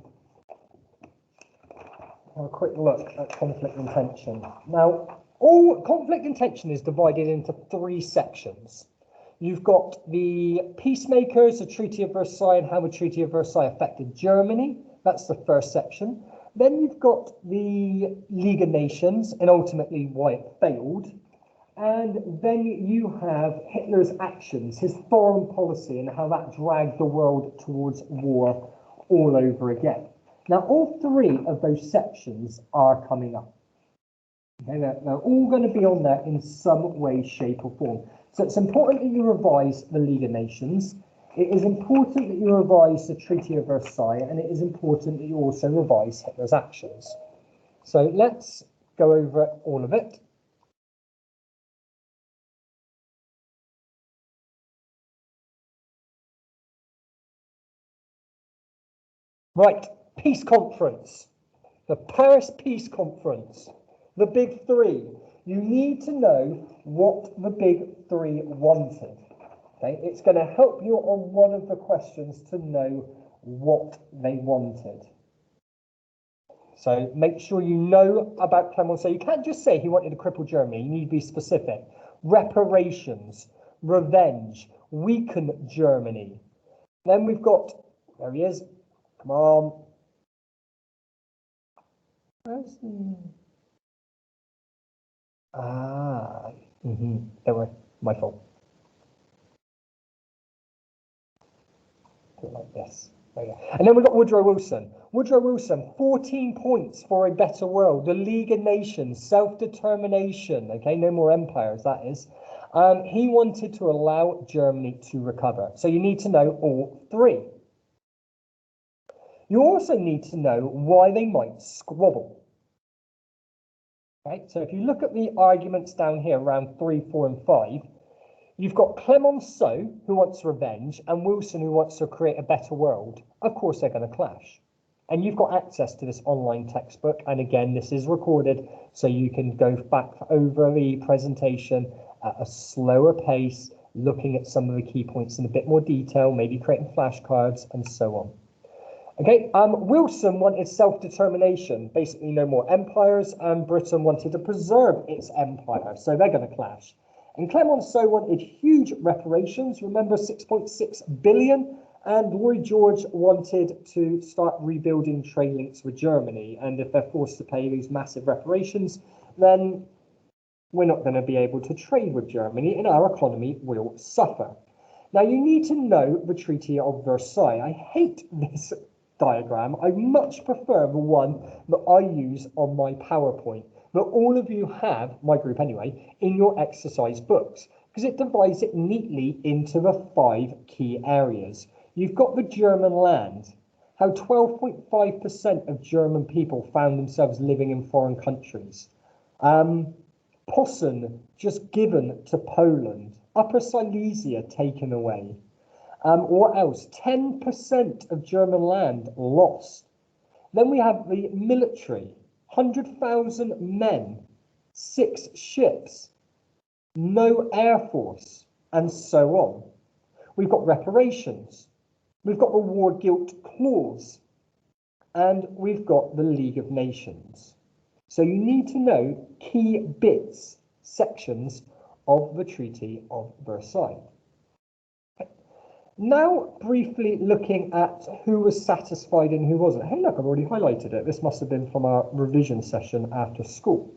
have a quick look at conflict and tension. Now, all conflict and tension is divided into three sections. You've got the peacemakers, the Treaty of Versailles, and how the Treaty of Versailles affected Germany. That's the first section. Then you've got the League of Nations, and ultimately why it failed. And then you have Hitler's actions, his foreign policy, and how that dragged the world towards war all over again. Now, all three of those sections are coming up. Okay, they're all going to be on there in some way, shape, or form. So it's important that you revise the League of Nations. It is important that you revise the Treaty of Versailles, and it is important that you also revise Hitler's actions. So let's go over all of it. Right, peace conference. The Paris Peace Conference. The big three. You need to know what the big three wanted. Okay, it's going to help you on one of the questions to know what they wanted. So make sure you know about Clemenceau. You can't just say he wanted to cripple Germany. You need to be specific. Reparations, revenge, weaken Germany. Then we've got, there he is. Come on. Where's the... Don't worry, my fault. Do it like this. There you go. And then we've got Woodrow Wilson. Woodrow Wilson, 14 points for a better world. The League of Nations, self-determination. Okay, no more empires, that is. He wanted to allow Germany to recover. So you need to know all three. You also need to know why they might squabble. Okay, so if you look at the arguments down here around 3, 4, and 5, you've got Clemenceau, who wants revenge, and Wilson, who wants to create a better world. Of course, they're going to clash. And you've got access to this online textbook. And again, this is recorded, so you can go back over the presentation at a slower pace, looking at some of the key points in a bit more detail, maybe creating flashcards and so on. Okay, Wilson wanted self-determination, basically no more empires, and Britain wanted to preserve its empire, so they're going to clash. And Clemenceau wanted huge reparations, remember 6.6 billion, and Lloyd George wanted to start rebuilding trade links with Germany, and if they're forced to pay these massive reparations, then we're not going to be able to trade with Germany, and our economy will suffer. Now, you need to know the Treaty of Versailles. I hate this diagram. I much prefer the one that I use on my PowerPoint, that all of you have, my group anyway, in your exercise books, because it divides it neatly into the 5 key areas. You've got the German land, how 12.5% of German people found themselves living in foreign countries. Posen just given to Poland, Upper Silesia taken away. What else? 10% of German land lost. Then we have the military, 100,000 men, 6 ships, no air force, and so on. We've got reparations. We've got the war guilt clause, and we've got the League of Nations. So you need to know key bits, sections of the Treaty of Versailles. Now, briefly looking at who was satisfied and who wasn't. Hey, look, I've already highlighted it. This must have been from our revision session after school.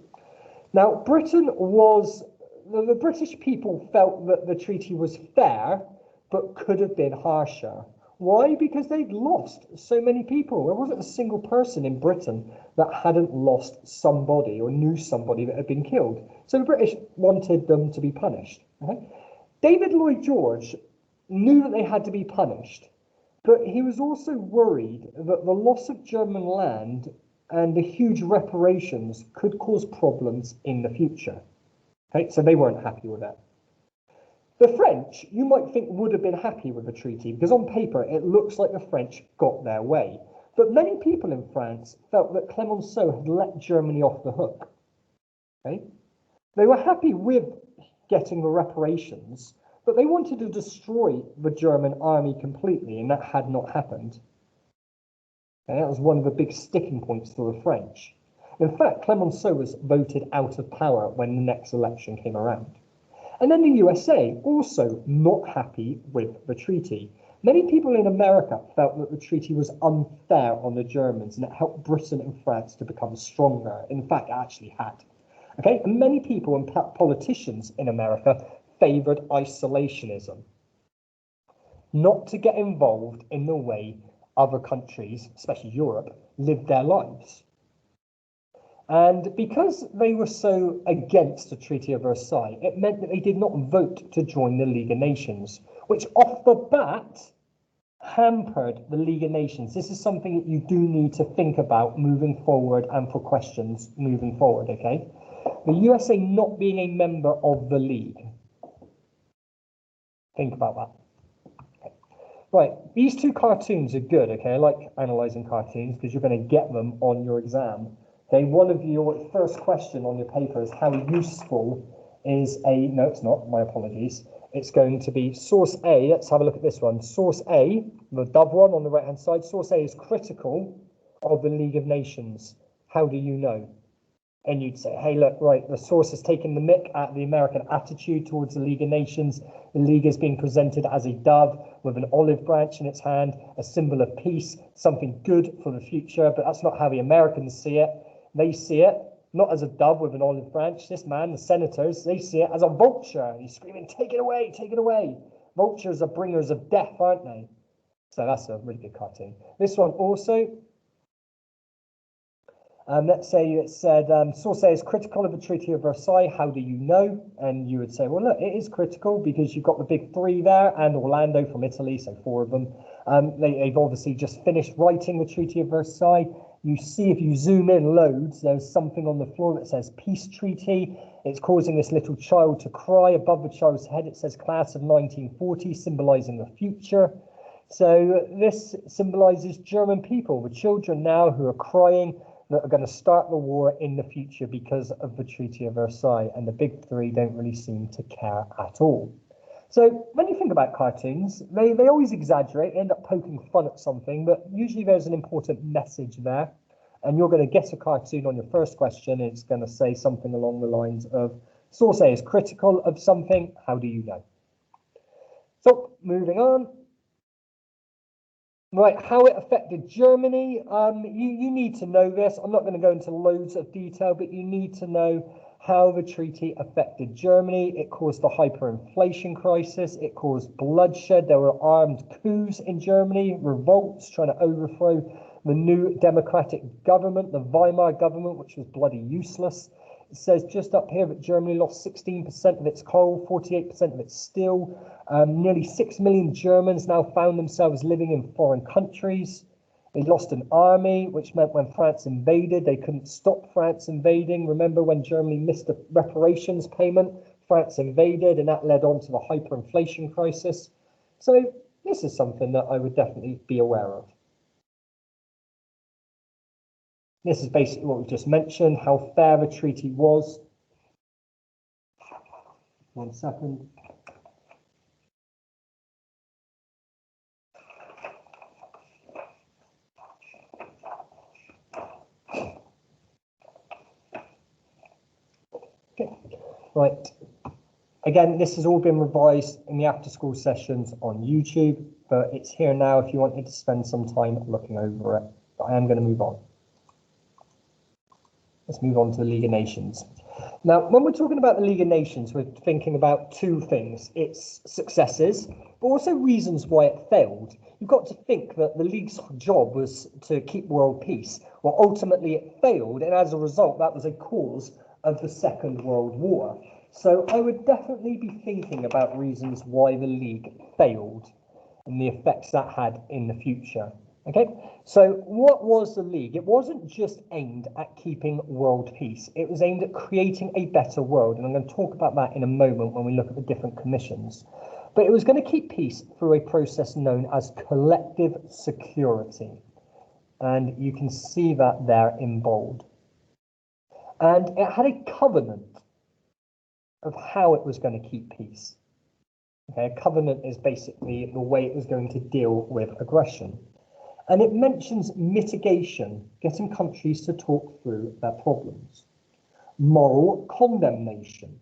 Now, the British people felt that the treaty was fair, but could have been harsher. Why? Because they'd lost so many people. There wasn't a single person in Britain that hadn't lost somebody or knew somebody that had been killed. So the British wanted them to be punished. Okay? David Lloyd George knew that they had to be punished, but he was also worried that the loss of German land and the huge reparations could cause problems in the future. Okay? So they weren't happy with that. The French, you might think, would have been happy with the treaty, because on paper it looks like the French got their way. But many people in France felt that Clemenceau had let Germany off the hook. Okay? They were happy with getting the reparations, but they wanted to destroy the German army completely, and that had not happened. And that was one of the big sticking points for the French. In fact, Clemenceau was voted out of power when the next election came around. And then the USA, also not happy with the treaty. Many people in America felt that the treaty was unfair on the Germans and it helped Britain and France to become stronger. In fact, it actually had. Okay, and many people and politicians in America favored isolationism, not to get involved in the way other countries, especially Europe, lived their lives. And because they were so against the Treaty of Versailles, it meant that they did not vote to join the League of Nations, which off the bat hampered the League of Nations. This is something that you do need to think about moving forward and for questions moving forward, okay? The USA not being a member of the League. Think about that. Okay. Right, these two cartoons are good, okay? I like analysing cartoons because you're going to get them on your exam. Okay, one of your first question on your paper is how useful is a, no, it's not, my apologies. It's going to be source A. Let's have a look at this one. Source A, the dove one on the right-hand side, source A is critical of the League of Nations. How do you know? And you'd say, hey, look, right, the source has taken the mick at the American attitude towards the League of Nations. The League is being presented as a dove with an olive branch in its hand, a symbol of peace, something good for the future, but that's not how the Americans see it. They see it not as a dove with an olive branch. This man, the senators, they see it as a vulture. He's screaming, take it away, take it away. Vultures are bringers of death, aren't they? So that's a really good cartoon. This one also, let's say it said, source A is critical of the Treaty of Versailles. How do you know? And you would say, well, look, it is critical because you've got the big three there and Orlando from Italy, so 4 of them. They've obviously just finished writing the Treaty of Versailles. You see, if you zoom in loads, there's something on the floor that says peace treaty. It's causing this little child to cry. Above the child's head, it says class of 1940, symbolizing the future. So this symbolizes German people, the children now who are crying, that are going to start the war in the future because of the Treaty of Versailles, and the big three don't really seem to care at all. So when you think about cartoons, they always exaggerate, end up poking fun at something, but usually there's an important message there. And you're going to guess a cartoon on your first question, and it's going to say something along the lines of, source A is critical of something, how do you know? So moving on. Right, how it affected Germany. You need to know this. I'm not going to go into loads of detail, but you need to know how the treaty affected Germany. It caused the hyperinflation crisis. It caused bloodshed. There were armed coups in Germany, revolts trying to overthrow the new democratic government, the Weimar government, which was bloody useless. It says just up here that Germany lost 16% of its coal, 48% of its steel. Nearly 6 million Germans now found themselves living in foreign countries. They lost an army, which meant when France invaded, they couldn't stop France invading. Remember when Germany missed the reparations payment, France invaded, and that led on to the hyperinflation crisis. So this is something that I would definitely be aware of. This is basically what we just mentioned, how fair the treaty was. 1 second. Okay, right. Again, this has all been revised in the after school sessions on YouTube, but it's here now if you wanted to spend some time looking over it. But I am going to move on. Let's move on to the League of Nations. Now, when we're talking about the League of Nations, we're thinking about 2 things. Its successes, but also reasons why it failed. You've got to think that the League's job was to keep world peace. Well, ultimately it failed, and as a result, that was a cause of the Second World War. So I would definitely be thinking about reasons why the League failed and the effects that had in the future. Okay, so what was the League? It wasn't just aimed at keeping world peace. It was aimed at creating a better world. And I'm going to talk about that in a moment when we look at the different commissions. But it was going to keep peace through a process known as collective security. And you can see that there in bold. And it had a covenant of how it was going to keep peace. Okay, a covenant is basically the way it was going to deal with aggression. And it mentions mitigation, getting countries to talk through their problems. Moral condemnation,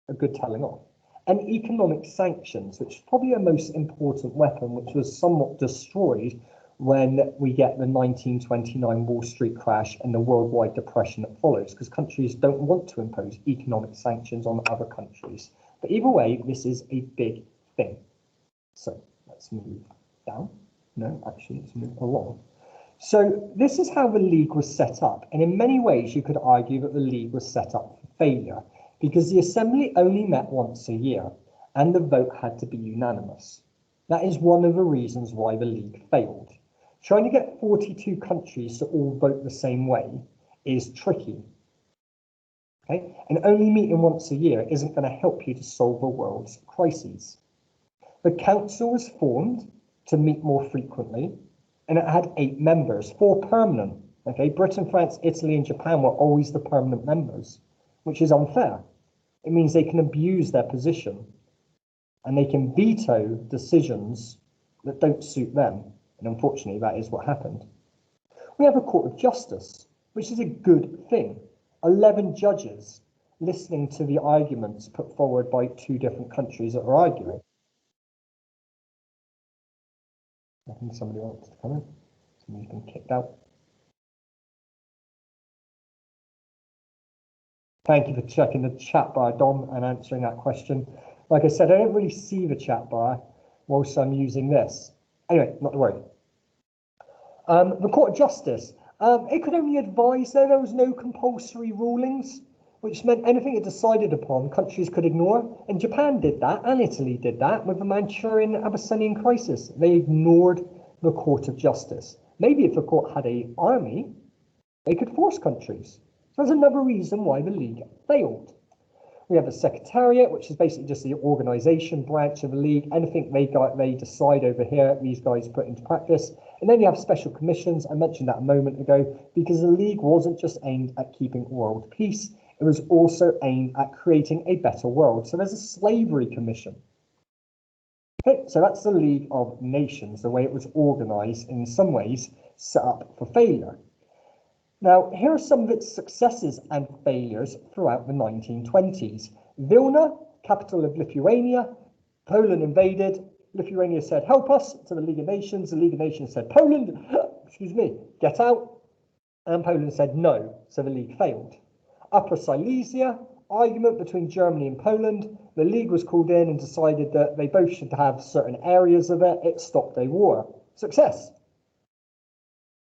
a good telling off. And economic sanctions, which is probably a most important weapon, which was somewhat destroyed when we get the 1929 Wall Street crash and the worldwide depression that follows, because countries don't want to impose economic sanctions on other countries. But either way, this is a big thing. So let's move down. No, actually, let's move along. So this is how the League was set up. And in many ways, you could argue that the League was set up for failure because the Assembly only met once a year and the vote had to be unanimous. That is one of the reasons why the League failed. Trying to get 42 countries to all vote the same way is tricky. Okay? And only meeting once a year isn't going to help you to solve the world's crises. The Council was formed to meet more frequently, and it had 8 members, 4 permanent Okay, Britain, France, Italy, and Japan were always the permanent members, which is unfair. It means they can abuse their position and they can veto decisions that don't suit them. And unfortunately, that is what happened. We have a Court of Justice, which is a good thing. 11 judges listening to the arguments put forward by two different countries that are arguing. I think somebody wants to come in. Somebody's been kicked out. Thank you for checking the chat bar, Dom, and answering that question. Like I said, I don't really see the chat bar whilst I'm using this. Anyway, not to worry. The Court of Justice, it could only advise there was no compulsory rulings, which meant anything it decided upon, countries could ignore. And Japan did that, and Italy did that with the Manchurian Abyssinian crisis. They ignored the Court of Justice. Maybe if the court had an army, they could force countries. So there's another reason why the League failed. We have a secretariat, which is basically just the organisation branch of the League. Anything they decide over here, these guys put into practice. And then you have special commissions. I mentioned that a moment ago, because the League wasn't just aimed at keeping world peace. It was also aimed at creating a better world. So there's a slavery commission. Okay, so that's the League of Nations, the way it was organised, in some ways set up for failure. Now, here are some of its successes and failures throughout the 1920s. Vilna, capital of Lithuania, Poland invaded. Lithuania said, help us, to the League of Nations. The League of Nations said, Poland, excuse me, get out. And Poland said no, so the League failed. Upper Silesia, argument between Germany and Poland. The League was called in and decided that they both should have certain areas of it. It stopped a war. Success.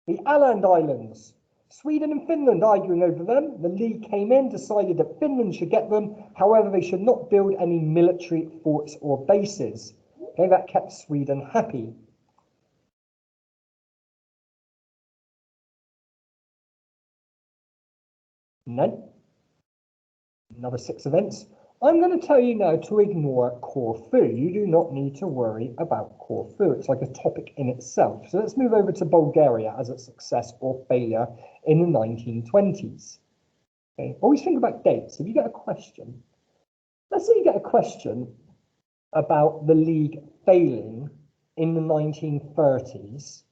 The Åland Islands. Sweden and Finland arguing over them. The League came in, decided that Finland should get them. However, they should not build any military forts or bases. Okay, that kept Sweden happy. And then, another 6 events. I'm going to tell you now to ignore Corfu. You do not need to worry about Corfu. It's like a topic in itself. So let's move over to Bulgaria as a success or failure in the 1920s. Okay, always think about dates. If you get a question, let's say you get a question about the League failing in the 1930s,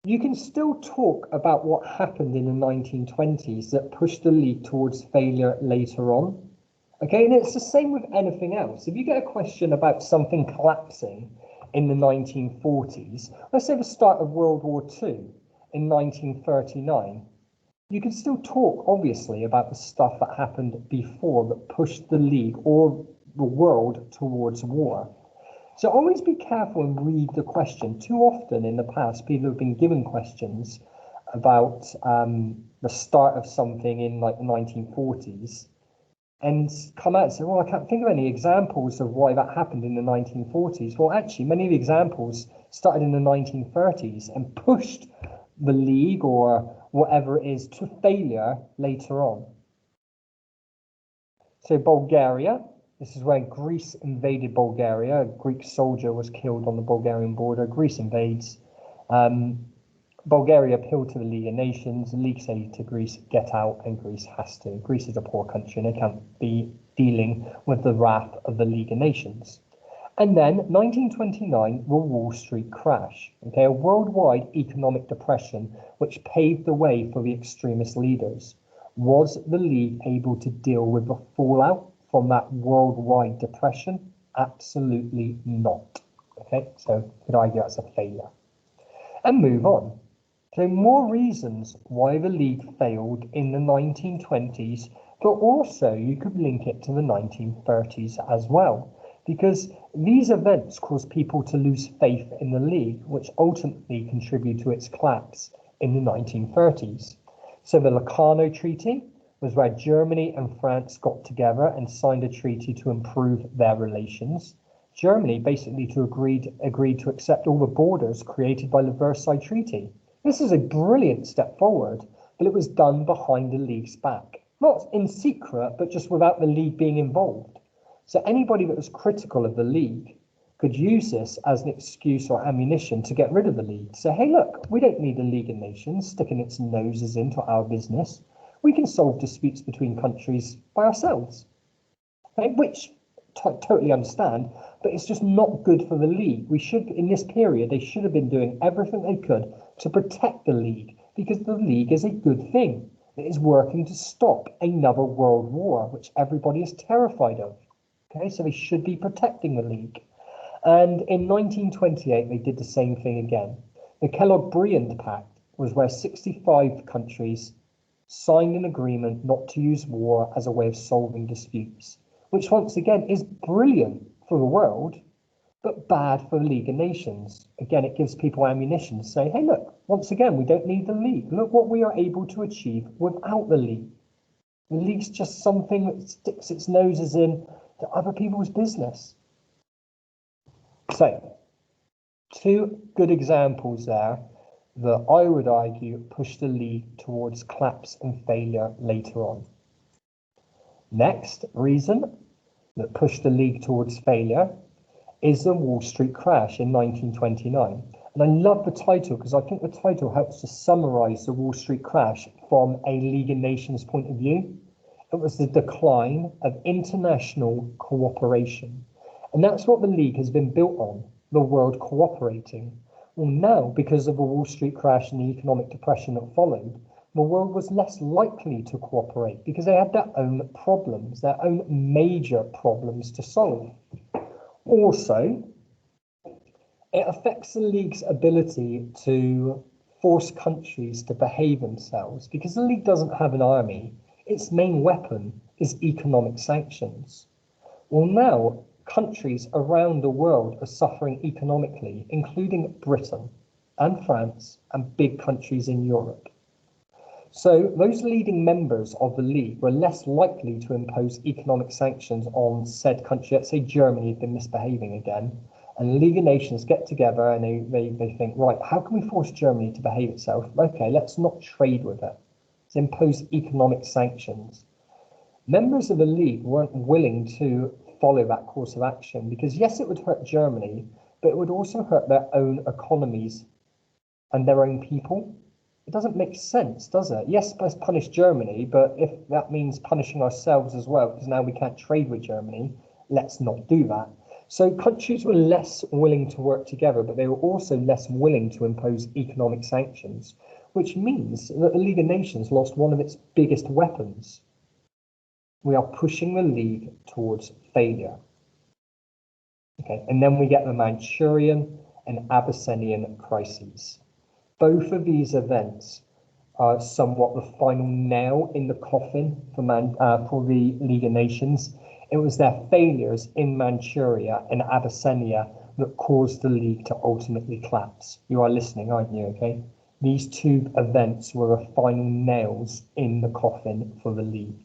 you can still talk about what happened in the 1920s that pushed the League towards failure later on. Okay, and it's the same with anything else. If you get a question about something collapsing in the 1940s, let's say the start of World War II in 1939, you can still talk, obviously, about the stuff that happened before that pushed the League or the world towards war. So always be careful and read the question. Too often in the past, people have been given questions about the start of something in like the 1940s and come out and say, well, I can't think of any examples of why that happened in the 1940s. Well, actually, many of the examples started in the 1930s and pushed the League or whatever it is to failure later on. So Bulgaria, this is where Greece invaded Bulgaria. A Greek soldier was killed on the Bulgarian border. Greece invades. Bulgaria appealed to the League of Nations. The League said to Greece, get out, and Greece has to. Greece is a poor country and they can't be dealing with the wrath of the League of Nations. And then 1929, the Wall Street crash, okay, a worldwide economic depression which paved the way for the extremist leaders. Was the League able to deal with the fallout from that worldwide depression? Absolutely not. Okay, so you could argue that's a failure. And move on. So more reasons why the League failed in the 1920s, but also you could link it to the 1930s as well, because these events caused people to lose faith in the League, which ultimately contributed to its collapse in the 1930s. So the Locarno Treaty was where Germany and France got together and signed a treaty to improve their relations. Germany basically agreed to accept all the borders created by the Versailles Treaty. This is a brilliant step forward, but it was done behind the League's back. Not in secret, but just without the League being involved. So anybody that was critical of the League could use this as an excuse or ammunition to get rid of the League. Say, hey, look, we don't need a League of Nations sticking its noses into our business. We can solve disputes between countries by ourselves, okay? Which totally understand, but it's just not good for the League. We should, in this period, they should have been doing everything they could to protect the League, because the League is a good thing. It is working to stop another world war, which everybody is terrified of. Okay, so they should be protecting the League. And in 1928, they did the same thing again. The Kellogg-Briand Pact was where 65 countries signed an agreement not to use war as a way of solving disputes, which once again is brilliant for the world, but bad for the League of Nations. Again, it gives people ammunition to say, hey, look, once again, we don't need the League. Look what we are able to achieve without the League. The League's just something that sticks its noses in to other people's business. So, two good examples there that I would argue push the League towards collapse and failure later on. Next reason that pushed the League towards failure is the Wall Street crash in 1929. And I love the title because I think the title helps to summarize the Wall Street crash from a League of Nations point of view. It was the decline of international cooperation. And that's what the League has been built on, the world cooperating. Well, now, because of the Wall Street crash and the economic depression that followed, the world was less likely to cooperate because they had their own problems, their own major problems to solve. Also, it affects the League's ability to force countries to behave themselves because the League doesn't have an army. Its main weapon is economic sanctions. Well, now countries around the world are suffering economically, including Britain and France and big countries in Europe. So those leading members of the League were less likely to impose economic sanctions on said country. Let's say Germany had been misbehaving again, and the League of Nations get together and they think, right, how can we force Germany to behave itself? Okay, let's not trade with it. Let's impose economic sanctions. Members of the League weren't willing to follow that course of action because, yes, it would hurt Germany, but it would also hurt their own economies and their own people. It doesn't make sense, does it? Yes, let's punish Germany, but if that means punishing ourselves as well, because now we can't trade with Germany, let's not do that. So countries were less willing to work together, but they were also less willing to impose economic sanctions, which means that the League of Nations lost one of its biggest weapons. We are pushing the League towards failure. Okay, and then we get the Manchurian and Abyssinian crises. Both of these events are somewhat the final nail in the coffin for the League of Nations. It was their failures in Manchuria and Abyssinia that caused the League to ultimately collapse. You are listening, aren't you? Okay. These two events were the final nails in the coffin for the League.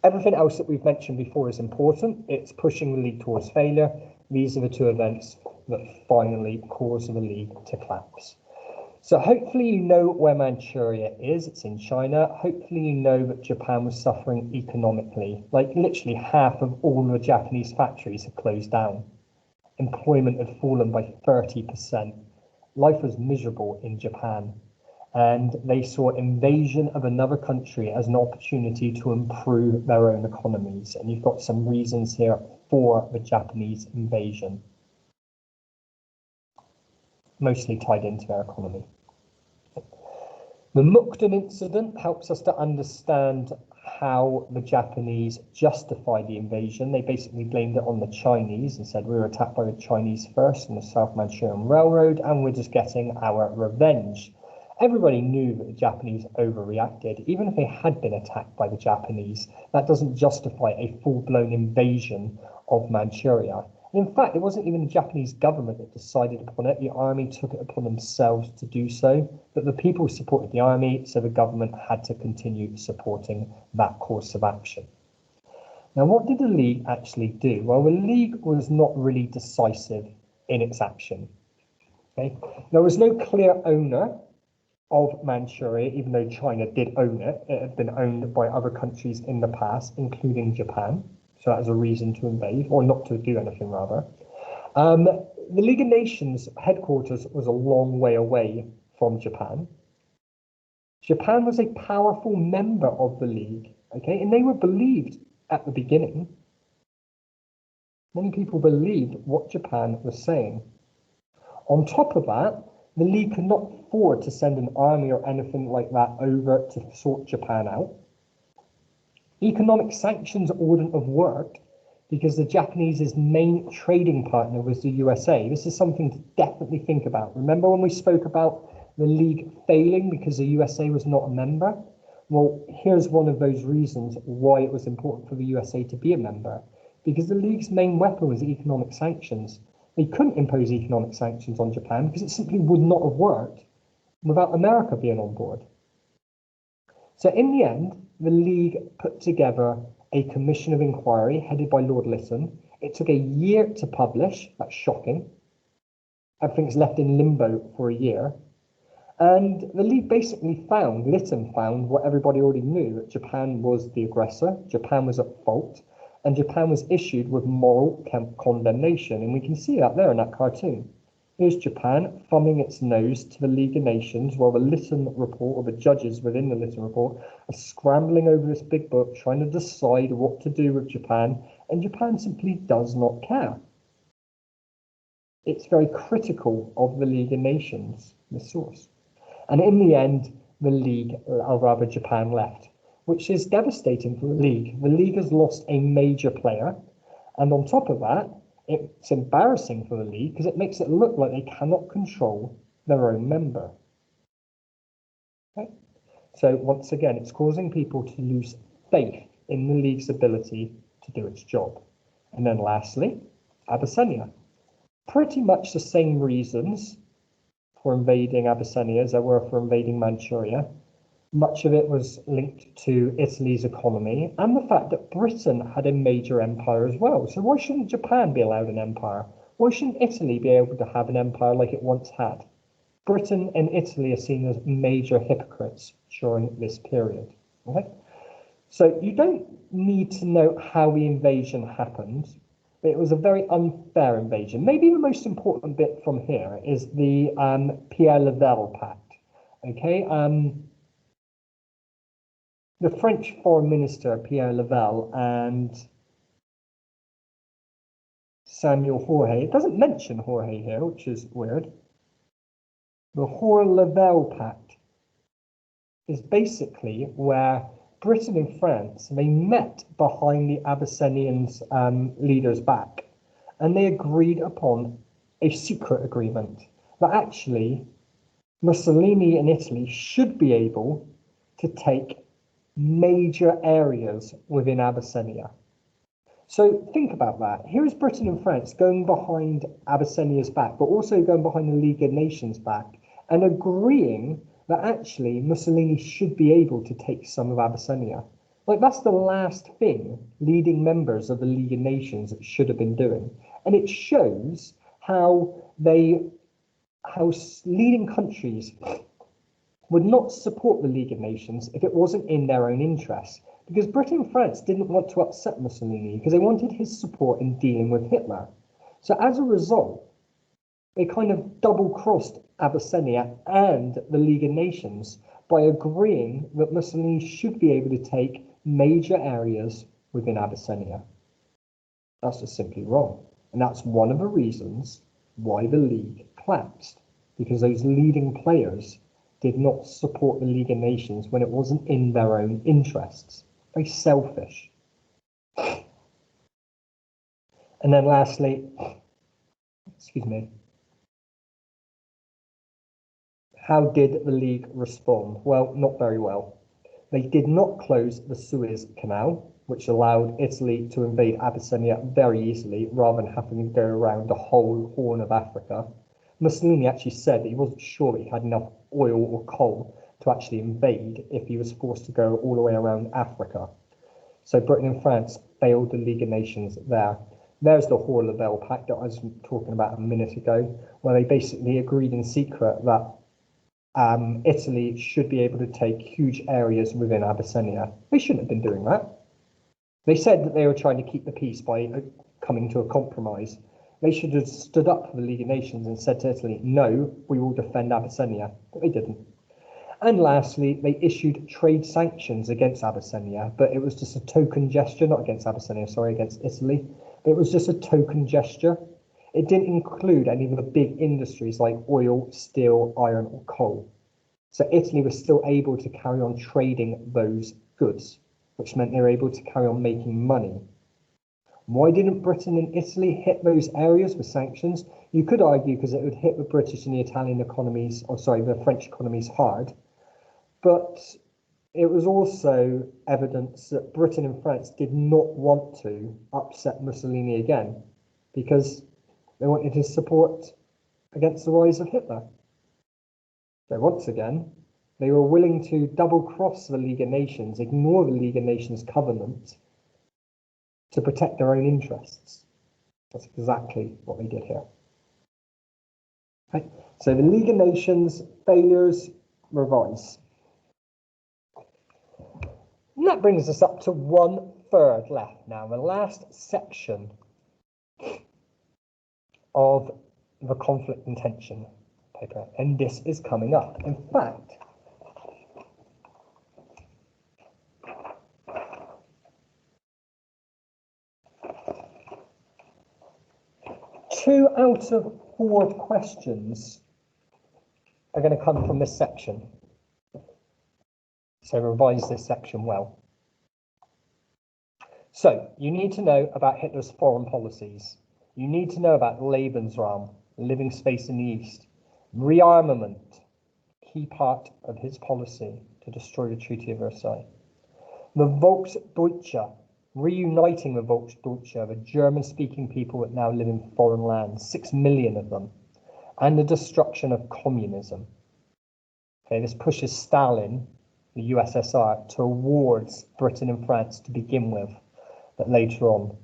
Everything else that we've mentioned before is important. It's pushing the League towards failure. These are the two events that finally caused the League to collapse. So hopefully you know where Manchuria is. It's in China. Hopefully you know that Japan was suffering economically. Like literally half of all the Japanese factories had closed down. Employment had fallen by 30%. Life was miserable in Japan. And they saw invasion of another country as an opportunity to improve their own economies. And you've got some reasons here for the Japanese invasion, mostly tied into their economy. The Mukden incident helps us to understand how the Japanese justified the invasion. They basically blamed it on the Chinese and said we were attacked by the Chinese first in the South Manchurian Railroad and we're just getting our revenge. Everybody knew that the Japanese overreacted. Even if they had been attacked by the Japanese, that doesn't justify a full-blown invasion of Manchuria. And in fact, it wasn't even the Japanese government that decided upon it. The army took it upon themselves to do so, but the people supported the army, so the government had to continue supporting that course of action. Now, what did the League actually do? Well, the League was not really decisive in its action. Okay? There was no clear owner of Manchuria, even though China did own it. It had been owned by other countries in the past, including Japan. So that was a reason to invade, or not to do anything rather. The League of Nations headquarters was a long way away from Japan. Japan was a powerful member of the League, okay, and they were believed at the beginning. Many people believed what Japan was saying. On top of that, the League could not afford to send an army or anything like that over to sort Japan out. Economic sanctions wouldn't have worked because the Japanese's main trading partner was the USA. This is something to definitely think about. Remember when we spoke about the League failing because the USA was not a member? Well, here's one of those reasons why it was important for the USA to be a member. Because the League's main weapon was economic sanctions. They couldn't impose economic sanctions on Japan because it simply would not have worked without America being on board. So in the end, the League put together a commission of inquiry headed by Lord Lytton. It took a year to publish. That's shocking. Everything's left in limbo for a year. And the League basically Lytton found what everybody already knew, that Japan was the aggressor, Japan was at fault, and Japan was issued with moral condemnation. And we can see that there in that cartoon. Here's Japan thumbing its nose to the League of Nations while the Lytton report, or the judges within the Lytton report, are scrambling over this big book, trying to decide what to do with Japan, and Japan simply does not care. It's very critical of the League of Nations, the source. And in the end, the League, or rather Japan, left, which is devastating for the League. The League has lost a major player, and on top of that, it's embarrassing for the League because it makes it look like they cannot control their own member. Okay? So once again, it's causing people to lose faith in the League's ability to do its job. And then lastly, Abyssinia. Pretty much the same reasons for invading Abyssinia as there were for invading Manchuria. Much of it was linked to Italy's economy and the fact that Britain had a major empire as well. So why shouldn't Japan be allowed an empire? Why shouldn't Italy be able to have an empire like it once had? Britain and Italy are seen as major hypocrites during this period. Okay? So you don't need to know how the invasion happened, but it was a very unfair invasion. Maybe the most important bit from here is the Pierre-Lavelle Pact. Okay? The French Foreign Minister, Pierre Lavelle, and Samuel Jorge, it doesn't mention Jorge here, which is weird. The Jorge-Lavelle Pact is basically where Britain and France, they met behind the Abyssinians' leaders' back, and they agreed upon a secret agreement that actually Mussolini and Italy should be able to take major areas within Abyssinia. So think about that. Here is Britain and France going behind Abyssinia's back, but also going behind the League of Nations' back, and agreeing that actually Mussolini should be able to take some of Abyssinia. Like, that's the last thing leading members of the League of Nations should have been doing. And it shows how leading countries would not support the League of Nations if it wasn't in their own interests. Because Britain and France didn't want to upset Mussolini because they wanted his support in dealing with Hitler. So as a result, they kind of double-crossed Abyssinia and the League of Nations by agreeing that Mussolini should be able to take major areas within Abyssinia. That's just simply wrong. And that's one of the reasons why the League collapsed, because those leading players did not support the League of Nations when it wasn't in their own interests. Very selfish. And then lastly, excuse me, how did the League respond? Well, not very well. They did not close the Suez Canal, which allowed Italy to invade Abyssinia very easily rather than having to go around the whole Horn of Africa. Mussolini actually said that he wasn't sure that he had enough oil or coal to actually invade if he was forced to go all the way around Africa. So Britain and France failed the League of Nations there. There's the Jorge-Lavelle Pact that I was talking about a minute ago, where they basically agreed in secret that Italy should be able to take huge areas within Abyssinia. They shouldn't have been doing that. They said that they were trying to keep the peace by coming to a compromise. They should have stood up for the League of Nations and said to Italy, no, we will defend Abyssinia, but they didn't. And lastly, they issued trade sanctions against Abyssinia, but it was just a token gesture, not against Abyssinia, sorry, against Italy. But it was just a token gesture. It didn't include any of the big industries like oil, steel, iron, or coal. So Italy was still able to carry on trading those goods, which meant they were able to carry on making money. Why didn't Britain and Italy hit those areas with sanctions? You could argue because it would hit the British and the Italian economies, or sorry, the French economies hard. But it was also evidence that Britain and France did not want to upset Mussolini again, because they wanted his support against the rise of Hitler. So once again, they were willing to double-cross the League of Nations, ignore the League of Nations covenant, to protect their own interests. That's exactly what they did here. Okay. So the League of Nations failures, revise. And that brings us up to 1/3 left now, the last section of the conflict and tension paper, and this is coming up. In fact, two out of 4 questions are going to come from this section. So revise this section well. So you need to know about Hitler's foreign policies. You need to know about Lebensraum, living space in the East. Rearmament, key part of his policy to destroy the Treaty of Versailles. The Volksdeutsche, reuniting the Volksdeutsche, the German-speaking people that now live in foreign lands, 6 million of them, and the destruction of communism. Okay, this pushes Stalin, the USSR, towards Britain and France to begin with, but later on,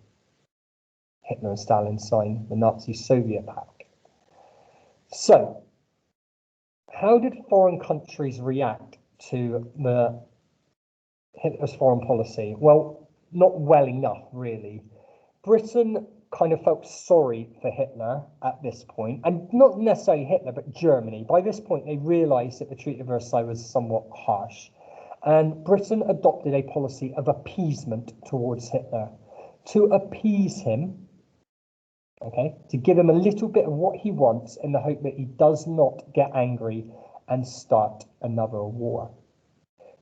Hitler and Stalin signed the Nazi-Soviet Pact. So, how did foreign countries react to Hitler's foreign policy? Well, not well enough, really. Britain kind of felt sorry for Hitler at this point, and not necessarily Hitler, but Germany. By this point, they realized that the Treaty of Versailles was somewhat harsh, and Britain adopted a policy of appeasement towards Hitler. To appease him, okay, to give him a little bit of what he wants in the hope that he does not get angry and start another war.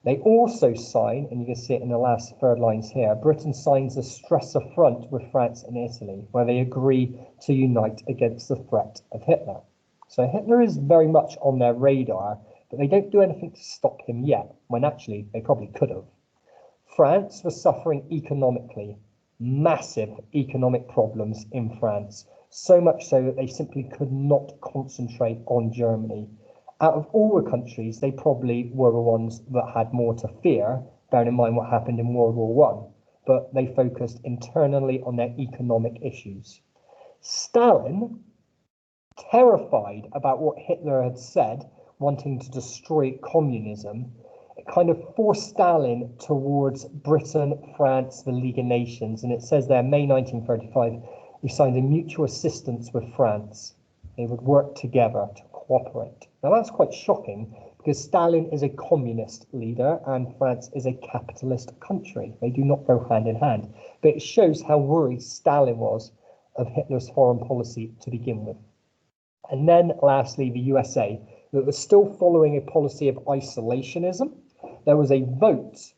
They also sign, and you can see it in the last 3rd lines here, Britain signs a Stresa Front with France and Italy, where they agree to unite against the threat of Hitler. So Hitler is very much on their radar, but they don't do anything to stop him yet, when actually they probably could have. France was suffering economically, massive economic problems in France, so much so that they simply could not concentrate on Germany. Out of all the countries, they probably were the ones that had more to fear, bearing in mind what happened in World War I, but they focused internally on their economic issues. Stalin, terrified about what Hitler had said, wanting to destroy communism, it kind of forced Stalin towards Britain, France, the League of Nations, and it says there, May 1935, he signed a mutual assistance with France. They would work together to cooperate. Now that's quite shocking because Stalin is a communist leader and France is a capitalist country. They do not go hand in hand. But it shows how worried Stalin was of Hitler's foreign policy to begin with. And then lastly, the USA, that was still following a policy of isolationism. There was a vote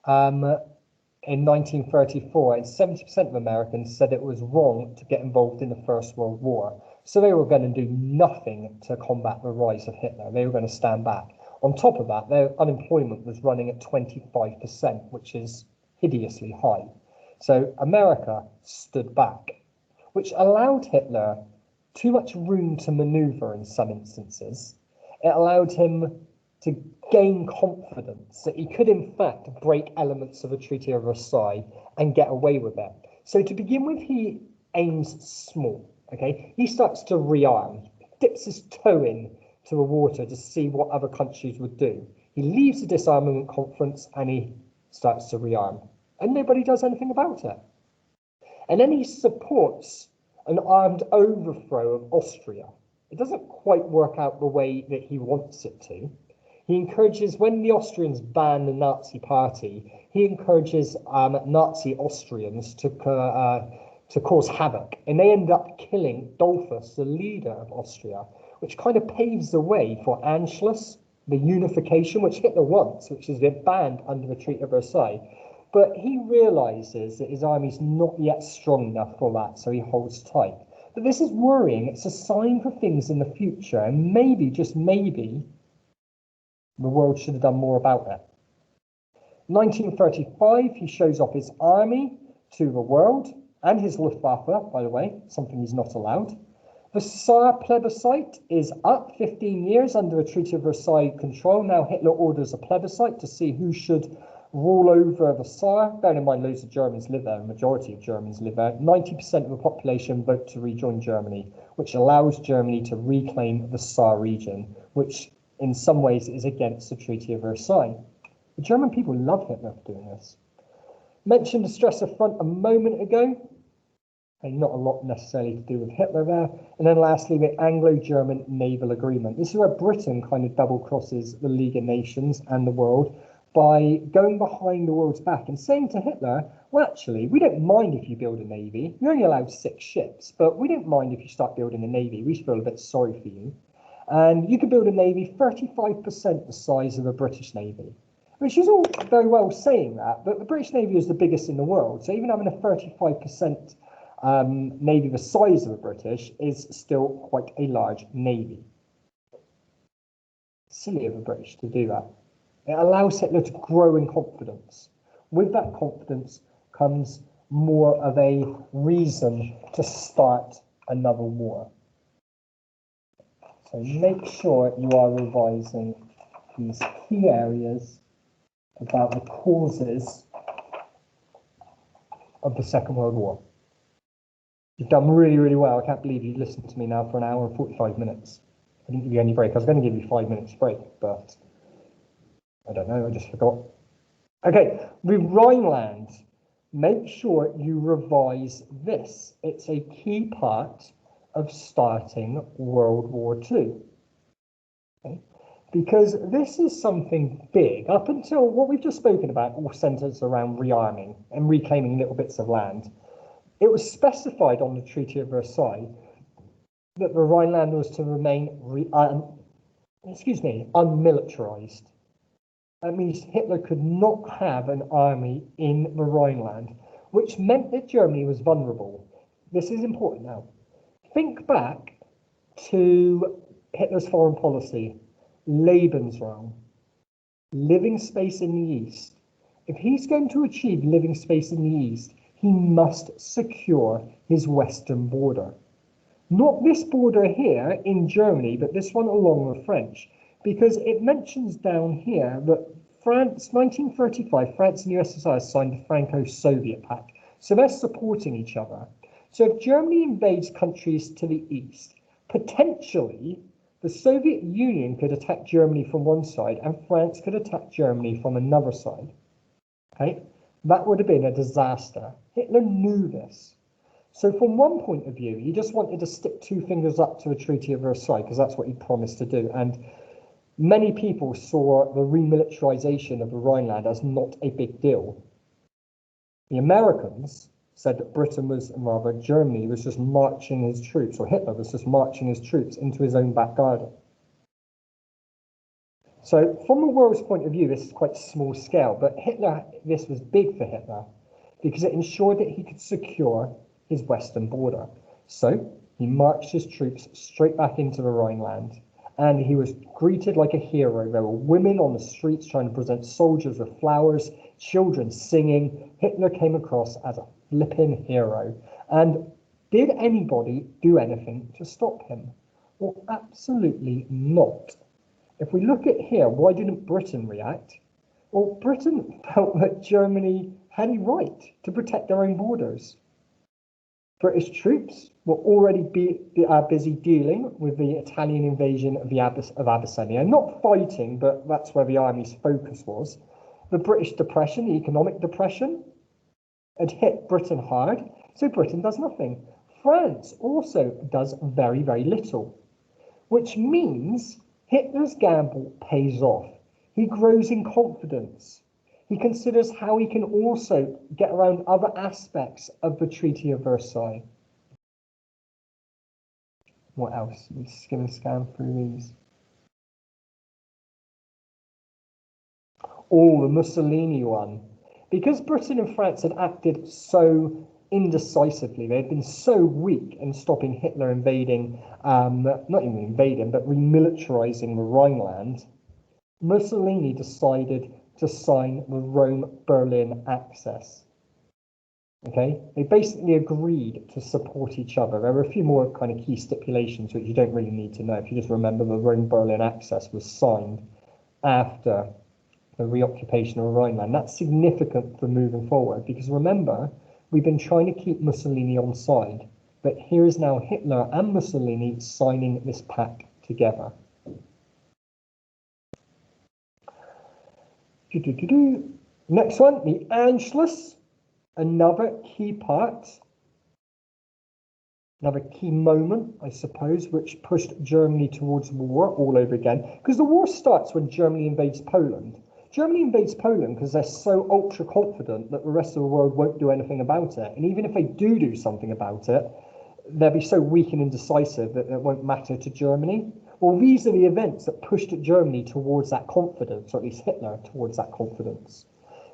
in 1934, and 70% of Americans said it was wrong to get involved in the First World War. So they were going to do nothing to combat the rise of Hitler. They were going to stand back. On top of that, their unemployment was running at 25%, which is hideously high. So America stood back, which allowed Hitler too much room to maneuver in some instances. It allowed him to gain confidence that he could in fact break elements of the Treaty of Versailles and get away with it. So to begin with, he aims small. Okay, he starts to rearm, dips his toe in to the water to see what other countries would do. He leaves the disarmament conference and he starts to rearm, and nobody does anything about it. And then he supports an armed overthrow of Austria. It doesn't quite work out the way that he wants it to. He encourages, when the Austrians ban the Nazi party, he encourages Nazi Austrians to cause havoc. And they end up killing Dollfuss, the leader of Austria, which kind of paves the way for Anschluss, the unification, which Hitler wants, which is banned under the Treaty of Versailles. But he realizes that his army's not yet strong enough for that, so he holds tight. But this is worrying. It's a sign for things in the future, and maybe, just maybe, the world should have done more about it. 1935, he shows off his army to the world, and his Luftwaffe, by the way, something he's not allowed. The Saar plebiscite is up 15 years under the Treaty of Versailles control. Now Hitler orders a plebiscite to see who should rule over the Saar. Bearing in mind, loads of Germans live there, a majority of Germans live there. 90% of the population vote to rejoin Germany, which allows Germany to reclaim the Saar region, which in some ways is against the Treaty of Versailles. The German people love Hitler for doing this. Mentioned the Strasser Front a moment ago. And not a lot necessarily to do with Hitler there. And then lastly, the Anglo-German Naval Agreement. This is where Britain kind of double crosses the League of Nations and the world by going behind the world's back and saying to Hitler, well, actually, we don't mind if you build a navy. You're only allowed 6 ships, but we don't mind if you start building a navy. We feel a bit sorry for you. And you could build a navy 35% the size of the British Navy. Which is all very well saying that, but the British Navy is the biggest in the world. So even having a 35% navy the size of the British is still quite a large navy. Silly of the British to do that. It allows Hitler to grow in confidence. With that confidence comes more of a reason to start another war. So make sure you are revising these key areas about the causes of the Second World War. You've done really, really well. I can't believe you listened to me now for an hour and 45 minutes. I didn't give you any break. I was going to give you 5 minutes break, but I don't know, I just forgot. Okay, the Rhineland. Make sure you revise this. It's a key part of starting World War II. Okay? Because this is something big. Up until what we've just spoken about all centers around rearming and reclaiming little bits of land. It was specified on the Treaty of Versailles that the Rhineland was to remain unmilitarized. That means Hitler could not have an army in the Rhineland, which meant that Germany was vulnerable. This is important now. Think back to Hitler's foreign policy, Lebensraum, living space in the East. If he's going to achieve living space in the East, he must secure his western border. Not this border here in Germany, but this one along the French, because it mentions down here that France, 1935, France and the USSR signed the Franco-Soviet Pact. So they're supporting each other. So if Germany invades countries to the east, potentially the Soviet Union could attack Germany from one side and France could attack Germany from another side. Okay? That would have been a disaster. Hitler knew this. So from one point of view, he just wanted to stick 2 fingers up to the Treaty of Versailles because that's what he promised to do. And many people saw the remilitarization of the Rhineland as not a big deal. The Americans said that Britain was, rather Germany was just marching his troops, or Hitler was just marching his troops into his own back garden. So from the world's point of view, this is quite small scale, but Hitler, this was big for Hitler because it ensured that he could secure his western border. So he marched his troops straight back into the Rhineland and he was greeted like a hero. There were women on the streets trying to present soldiers with flowers, children singing. Hitler came across as a flipping hero. And did anybody do anything to stop him? Well, absolutely not. If we look at here, why didn't Britain react? Well, Britain felt that Germany had a right to protect their own borders. British troops were already busy dealing with the Italian invasion of Abyssinia. Not fighting, but that's where the army's focus was. The British Depression, the economic depression, had hit Britain hard, so Britain does nothing. France also does very, very little, which means Hitler's gamble pays off. He grows in confidence. He considers how he can also get around other aspects of the Treaty of Versailles. What else? I'm just going to scan through these. Oh, the Mussolini one. Because Britain and France had acted so indecisively, they had been so weak in stopping Hitler invading, not even invading, but remilitarizing the Rhineland, Mussolini decided to sign the Rome-Berlin Axis. Okay, they basically agreed to support each other. There were a few more kind of key stipulations which you don't really need to know. If you just remember, the Rome-Berlin Axis was signed after the reoccupation of Rhineland. That's significant for moving forward because remember, we've been trying to keep Mussolini on side, but here is now Hitler and Mussolini signing this pact together. Next one, the Anschluss, another key part, another key moment, I suppose, which pushed Germany towards war all over again, because the war starts when Germany invades Poland. Germany invades Poland because they're so ultra confident that the rest of the world won't do anything about it. And even if they do something about it, they'll be so weak and indecisive that it won't matter to Germany. Well, these are the events that pushed Germany towards that confidence, or at least Hitler towards that confidence.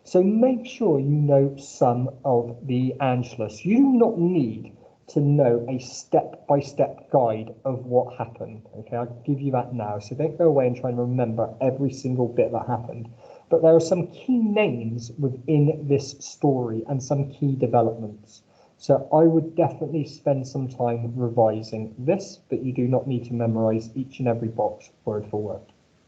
So make sure you know some of the Anschluss. You do not need to know a step-by-step guide of what happened. Okay, I'll give you that now. So don't go away and try and remember every single bit that happened. But there are some key names within this story and some key developments. So I would definitely spend some time revising this, but you do not need to memorize each and every box word for word.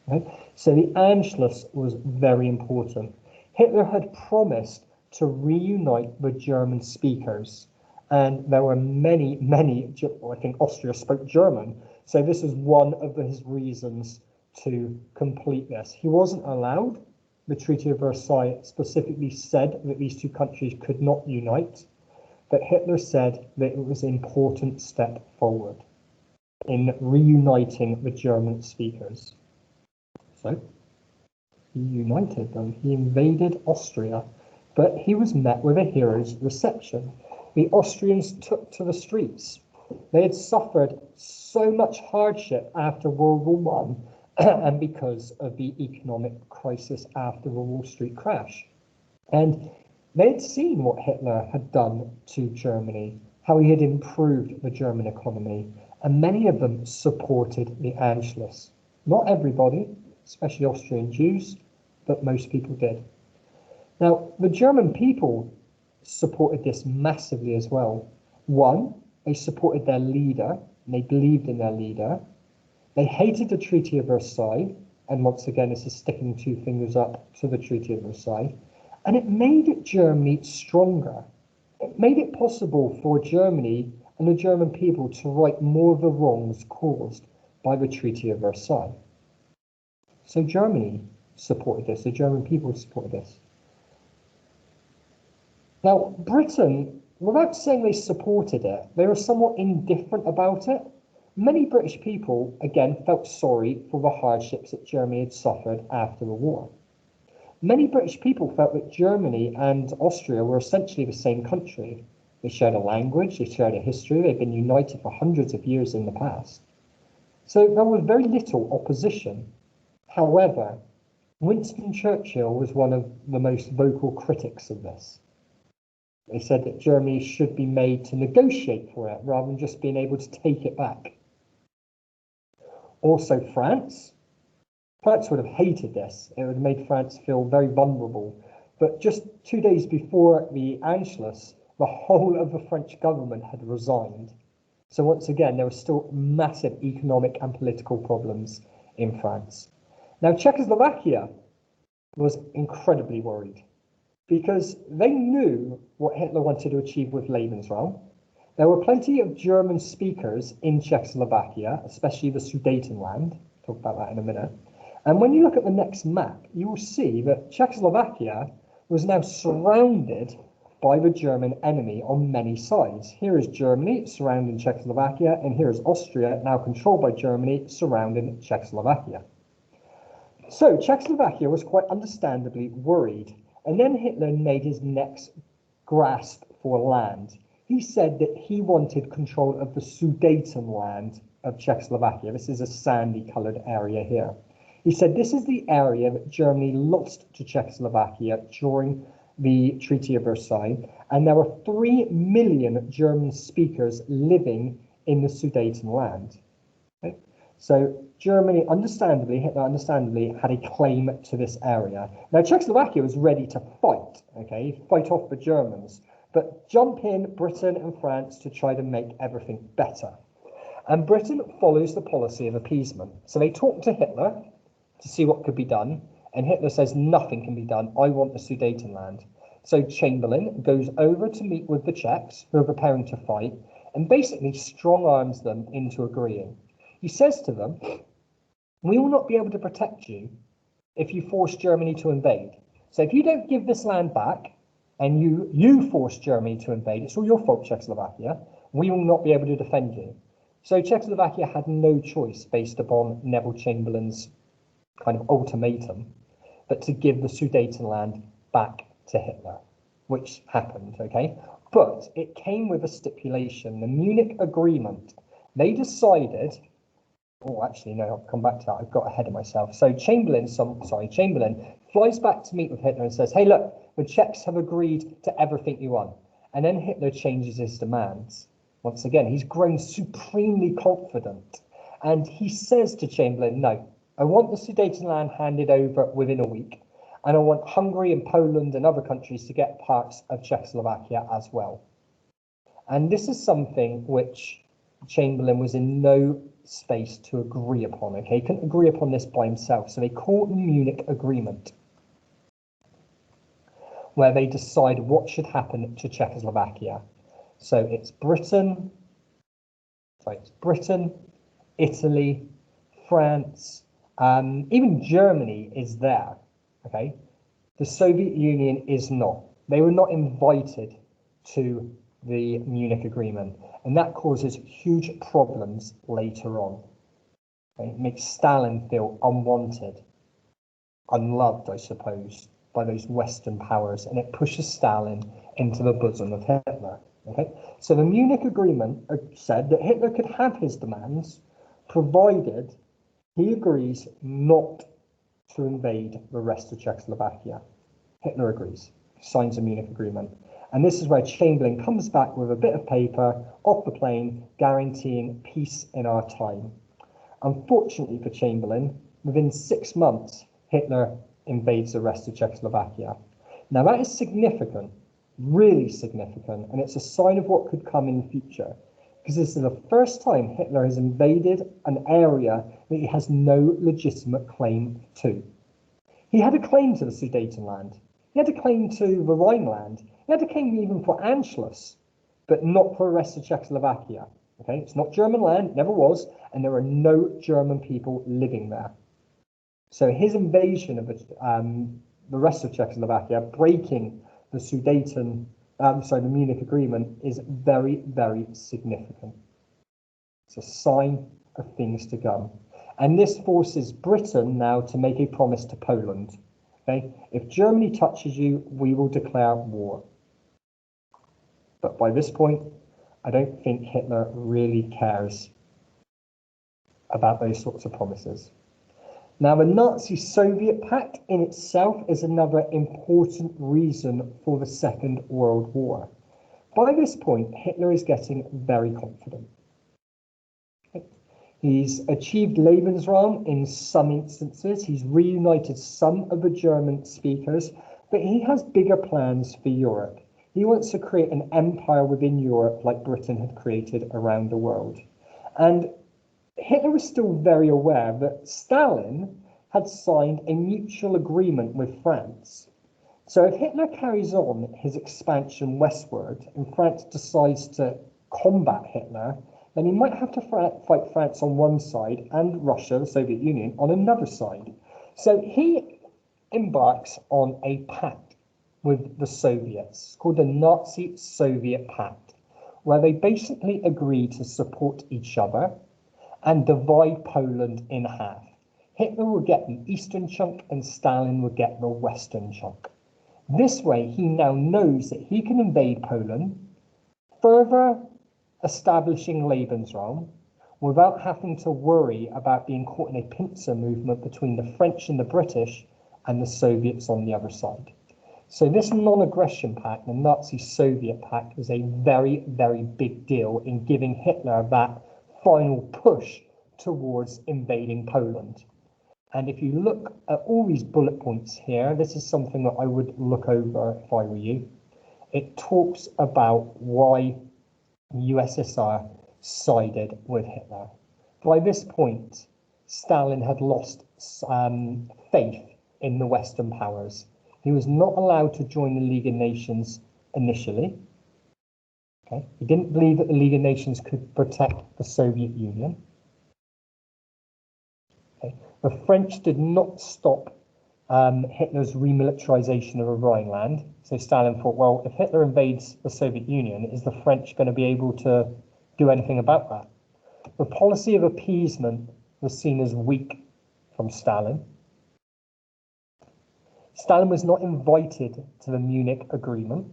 Okay? So the Anschluss was very important. Hitler had promised to reunite the German speakers. And there were many, I think Austria spoke German. So this is one of his reasons to complete this. He wasn't allowed. The Treaty of Versailles specifically said that these two countries could not unite. But Hitler said that it was an important step forward in reuniting the German speakers. So he united them. He invaded Austria, but he was met with a hero's reception. The Austrians took to the streets. They had suffered so much hardship after World War I and because of the economic crisis after the Wall Street crash. And they had seen what Hitler had done to Germany, how he had improved the German economy, and many of them supported the Anschluss. Not everybody, especially Austrian Jews, but most people did. Now, the German people supported this massively as well. One, they supported their leader, and they believed in their leader. They hated the Treaty of Versailles, and once again, this is sticking two fingers up to the Treaty of Versailles, and it made Germany stronger. It made it possible for Germany and the German people to right more of the wrongs caused by the Treaty of Versailles. So Germany supported this, the German people supported this. Now, Britain, without saying they supported it, they were somewhat indifferent about it. Many British people, again, felt sorry for the hardships that Germany had suffered after the war. Many British people felt that Germany and Austria were essentially the same country. They shared a language, they shared a history, they'd been united for hundreds of years in the past. So there was very little opposition. However, Winston Churchill was one of the most vocal critics of this. They said that Germany should be made to negotiate for it rather than just being able to take it back. Also, France would have hated this. It would have made France feel very vulnerable. But just 2 days before the Anschluss, the whole of the French government had resigned. So once again, there were still massive economic and political problems in France. Now, Czechoslovakia was incredibly worried because they knew what Hitler wanted to achieve with Lebensraum. There were plenty of German speakers in Czechoslovakia, especially the Sudetenland. Talk about that in a minute. And when you look at the next map, you will see that Czechoslovakia was now surrounded by the German enemy on many sides. Here is Germany surrounding Czechoslovakia, and here is Austria, now controlled by Germany, surrounding Czechoslovakia. So Czechoslovakia was quite understandably worried, and then Hitler made his next grasp for land. He said that he wanted control of the Sudetenland of Czechoslovakia. This is a sandy-coloured area here. He said this is the area that Germany lost to Czechoslovakia during the Treaty of Versailles, and there were 3 million German speakers living in the Sudetenland. Okay? So Germany, understandably, Hitler understandably had a claim to this area. Now Czechoslovakia was ready to fight, okay, fight off the Germans, but jump in Britain and France to try to make everything better. And Britain follows the policy of appeasement. So they talk to Hitler to see what could be done, and Hitler says nothing can be done. I want the Sudetenland. So Chamberlain goes over to meet with the Czechs, who are preparing to fight, and basically strong arms them into agreeing. He says to them, we will not be able to protect you if you force Germany to invade. So if you don't give this land back, and you force Germany to invade, it's all your fault, Czechoslovakia, we will not be able to defend you. So Czechoslovakia had no choice based upon Neville Chamberlain's kind of ultimatum, but to give the Sudetenland back to Hitler, which happened, okay? But it came with a stipulation, the Munich Agreement. They decided, oh, actually, no, I'll come back to that. I've got ahead of myself. So Chamberlain flies back to meet with Hitler and says, hey, look, the Czechs have agreed to everything you want. And then Hitler changes his demands. Once again, he's grown supremely confident. And he says to Chamberlain, no, I want the Sudetenland handed over within a week, and I want Hungary and Poland and other countries to get parts of Czechoslovakia as well. And this is something which Chamberlain was in no space to agree upon, okay? He couldn't agree upon this by himself, so they call it the Munich Agreement, where they decide what should happen to Czechoslovakia. So it's Britain, Italy, France, even Germany is there, okay? The Soviet Union is not. They were not invited to the Munich Agreement, and that causes huge problems later on. Okay? It makes Stalin feel unwanted, unloved, I suppose, by those Western powers, and it pushes Stalin into the bosom of Hitler. Okay? So the Munich Agreement said that Hitler could have his demands, provided he agrees not to invade the rest of Czechoslovakia. Hitler agrees, signs a Munich Agreement. And this is where Chamberlain comes back with a bit of paper off the plane guaranteeing peace in our time. Unfortunately for Chamberlain, within 6 months, Hitler invades the rest of Czechoslovakia. Now that is significant, really significant, and it's a sign of what could come in the future, because this is the first time Hitler has invaded an area that he has no legitimate claim to. He had a claim to the Sudetenland. He had a claim to the Rhineland. He had a claim even for Anschluss, but not for the rest of Czechoslovakia. Okay, it's not German land, never was, and there are no German people living there. So his invasion of the rest of Czechoslovakia, breaking the the Munich Agreement, is very, very significant. It's a sign of things to come. And this forces Britain now to make a promise to Poland. Okay? If Germany touches you, we will declare war. But by this point, I don't think Hitler really cares about those sorts of promises. Now, the Nazi-Soviet Pact in itself is another important reason for the Second World War. By this point, Hitler is getting very confident. He's achieved Lebensraum in some instances. He's reunited some of the German speakers, but he has bigger plans for Europe. He wants to create an empire within Europe like Britain had created around the world. And Hitler was still very aware that Stalin had signed a mutual agreement with France. So if Hitler carries on his expansion westward and France decides to combat Hitler, then he might have to fight France on one side and Russia, the Soviet Union, on another side. So he embarks on a pact with the Soviets, called the Nazi-Soviet Pact, where they basically agreed to support each other and divide Poland in half. Hitler would get the eastern chunk and Stalin would get the western chunk. This way, he now knows that he can invade Poland, further establishing Lebensraum, without having to worry about being caught in a pincer movement between the French and the British and the Soviets on the other side. So this non-aggression pact, the Nazi-Soviet pact, was a very, very big deal in giving Hitler that final push towards invading Poland. And if you look at all these bullet points here, this is something that I would look over if I were you. It talks about why the USSR sided with Hitler. By this point, Stalin had lost faith in the Western powers. He was not allowed to join the League of Nations initially. Okay? He didn't believe that the League of Nations could protect the Soviet Union. Okay? The French did not stop Hitler's remilitarization of the Rhineland. So Stalin thought, well, if Hitler invades the Soviet Union, is the French going to be able to do anything about that? The policy of appeasement was seen as weak from Stalin. Stalin was not invited to the Munich Agreement,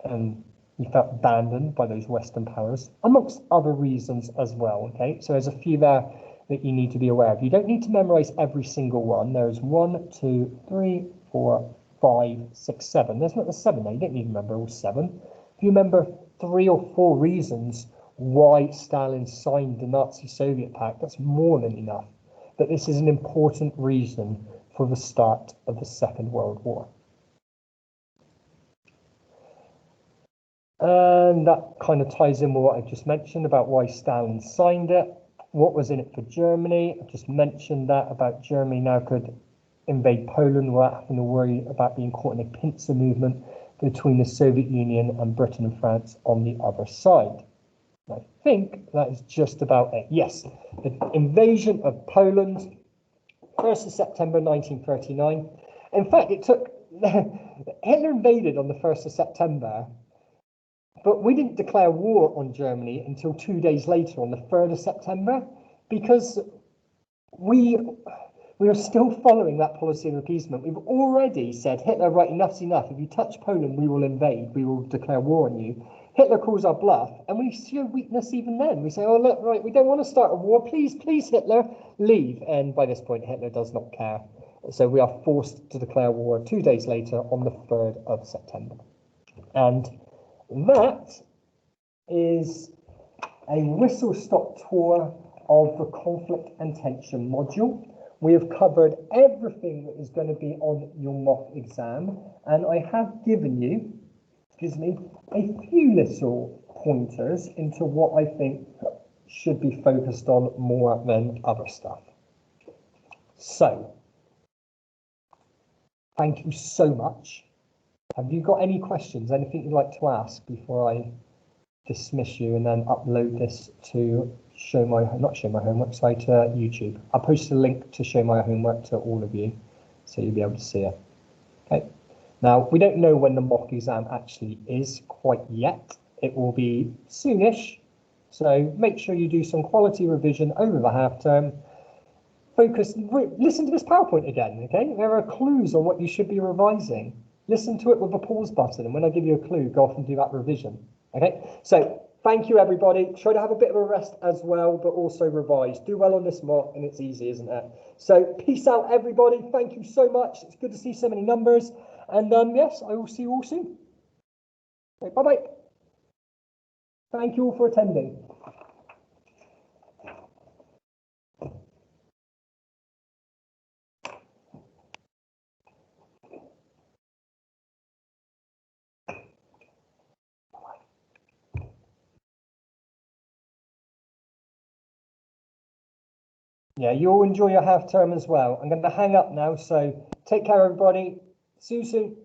and he felt abandoned by those Western powers, amongst other reasons as well. Okay, so there's a few there that you need to be aware of. You don't need to memorize every single one. There's 1, 2, 3, 4, 5, 6, 7. There's not the 7 there. You don't need to remember all 7. If you remember 3 or 4 reasons why Stalin signed the Nazi-Soviet Pact, that's more than enough. But this is an important reason for the start of the Second World War. And that kind of ties in with what I just mentioned about why Stalin signed it. What was in it for Germany? I just mentioned that about Germany now could invade Poland without having to worry about being caught in a pincer movement between the Soviet Union and Britain and France on the other side. And I think that is just about it. Yes, the invasion of Poland, 1st of September 1939. In fact, it took Hitler invaded on the 1st of September, but we didn't declare war on Germany until 2 days later, on the 3rd of September, because we are still following that policy of appeasement. We've already said, Hitler, right, enough's enough. If you touch Poland, we will invade. We will declare war on you. Hitler calls our bluff, and we see a weakness even then. We say, oh, look, right, we don't want to start a war. Please, please, Hitler, leave. And by this point, Hitler does not care. So we are forced to declare war 2 days later on the 3rd of September. And that is a whistle-stop tour of the conflict and tension module. We have covered everything that is going to be on your mock exam, and I have given you, a few little pointers into what I think should be focused on more than other stuff. So, thank you so much. Have you got any questions, anything you'd like to ask before I dismiss you and then upload this to not show my homework, sorry, to YouTube. I'll post a link to show my homework to all of you, so you'll be able to see it. Okay. Now, we don't know when the mock exam actually is quite yet. It will be soonish, so make sure you do some quality revision over the half term. Focus, listen to this PowerPoint again, okay? There are clues on what you should be revising. Listen to it with a pause button, and when I give you a clue, go off and do that revision, okay? So, thank you, everybody. Try to have a bit of a rest as well, but also revise. Do well on this mock, and it's easy, isn't it? So, peace out, everybody. Thank you so much. It's good to see so many numbers. And yes, I will see you all soon. Okay, bye-bye. Thank you all for attending. Yeah, you all enjoy your half term as well. I'm going to hang up now, so take care, everybody. See you soon.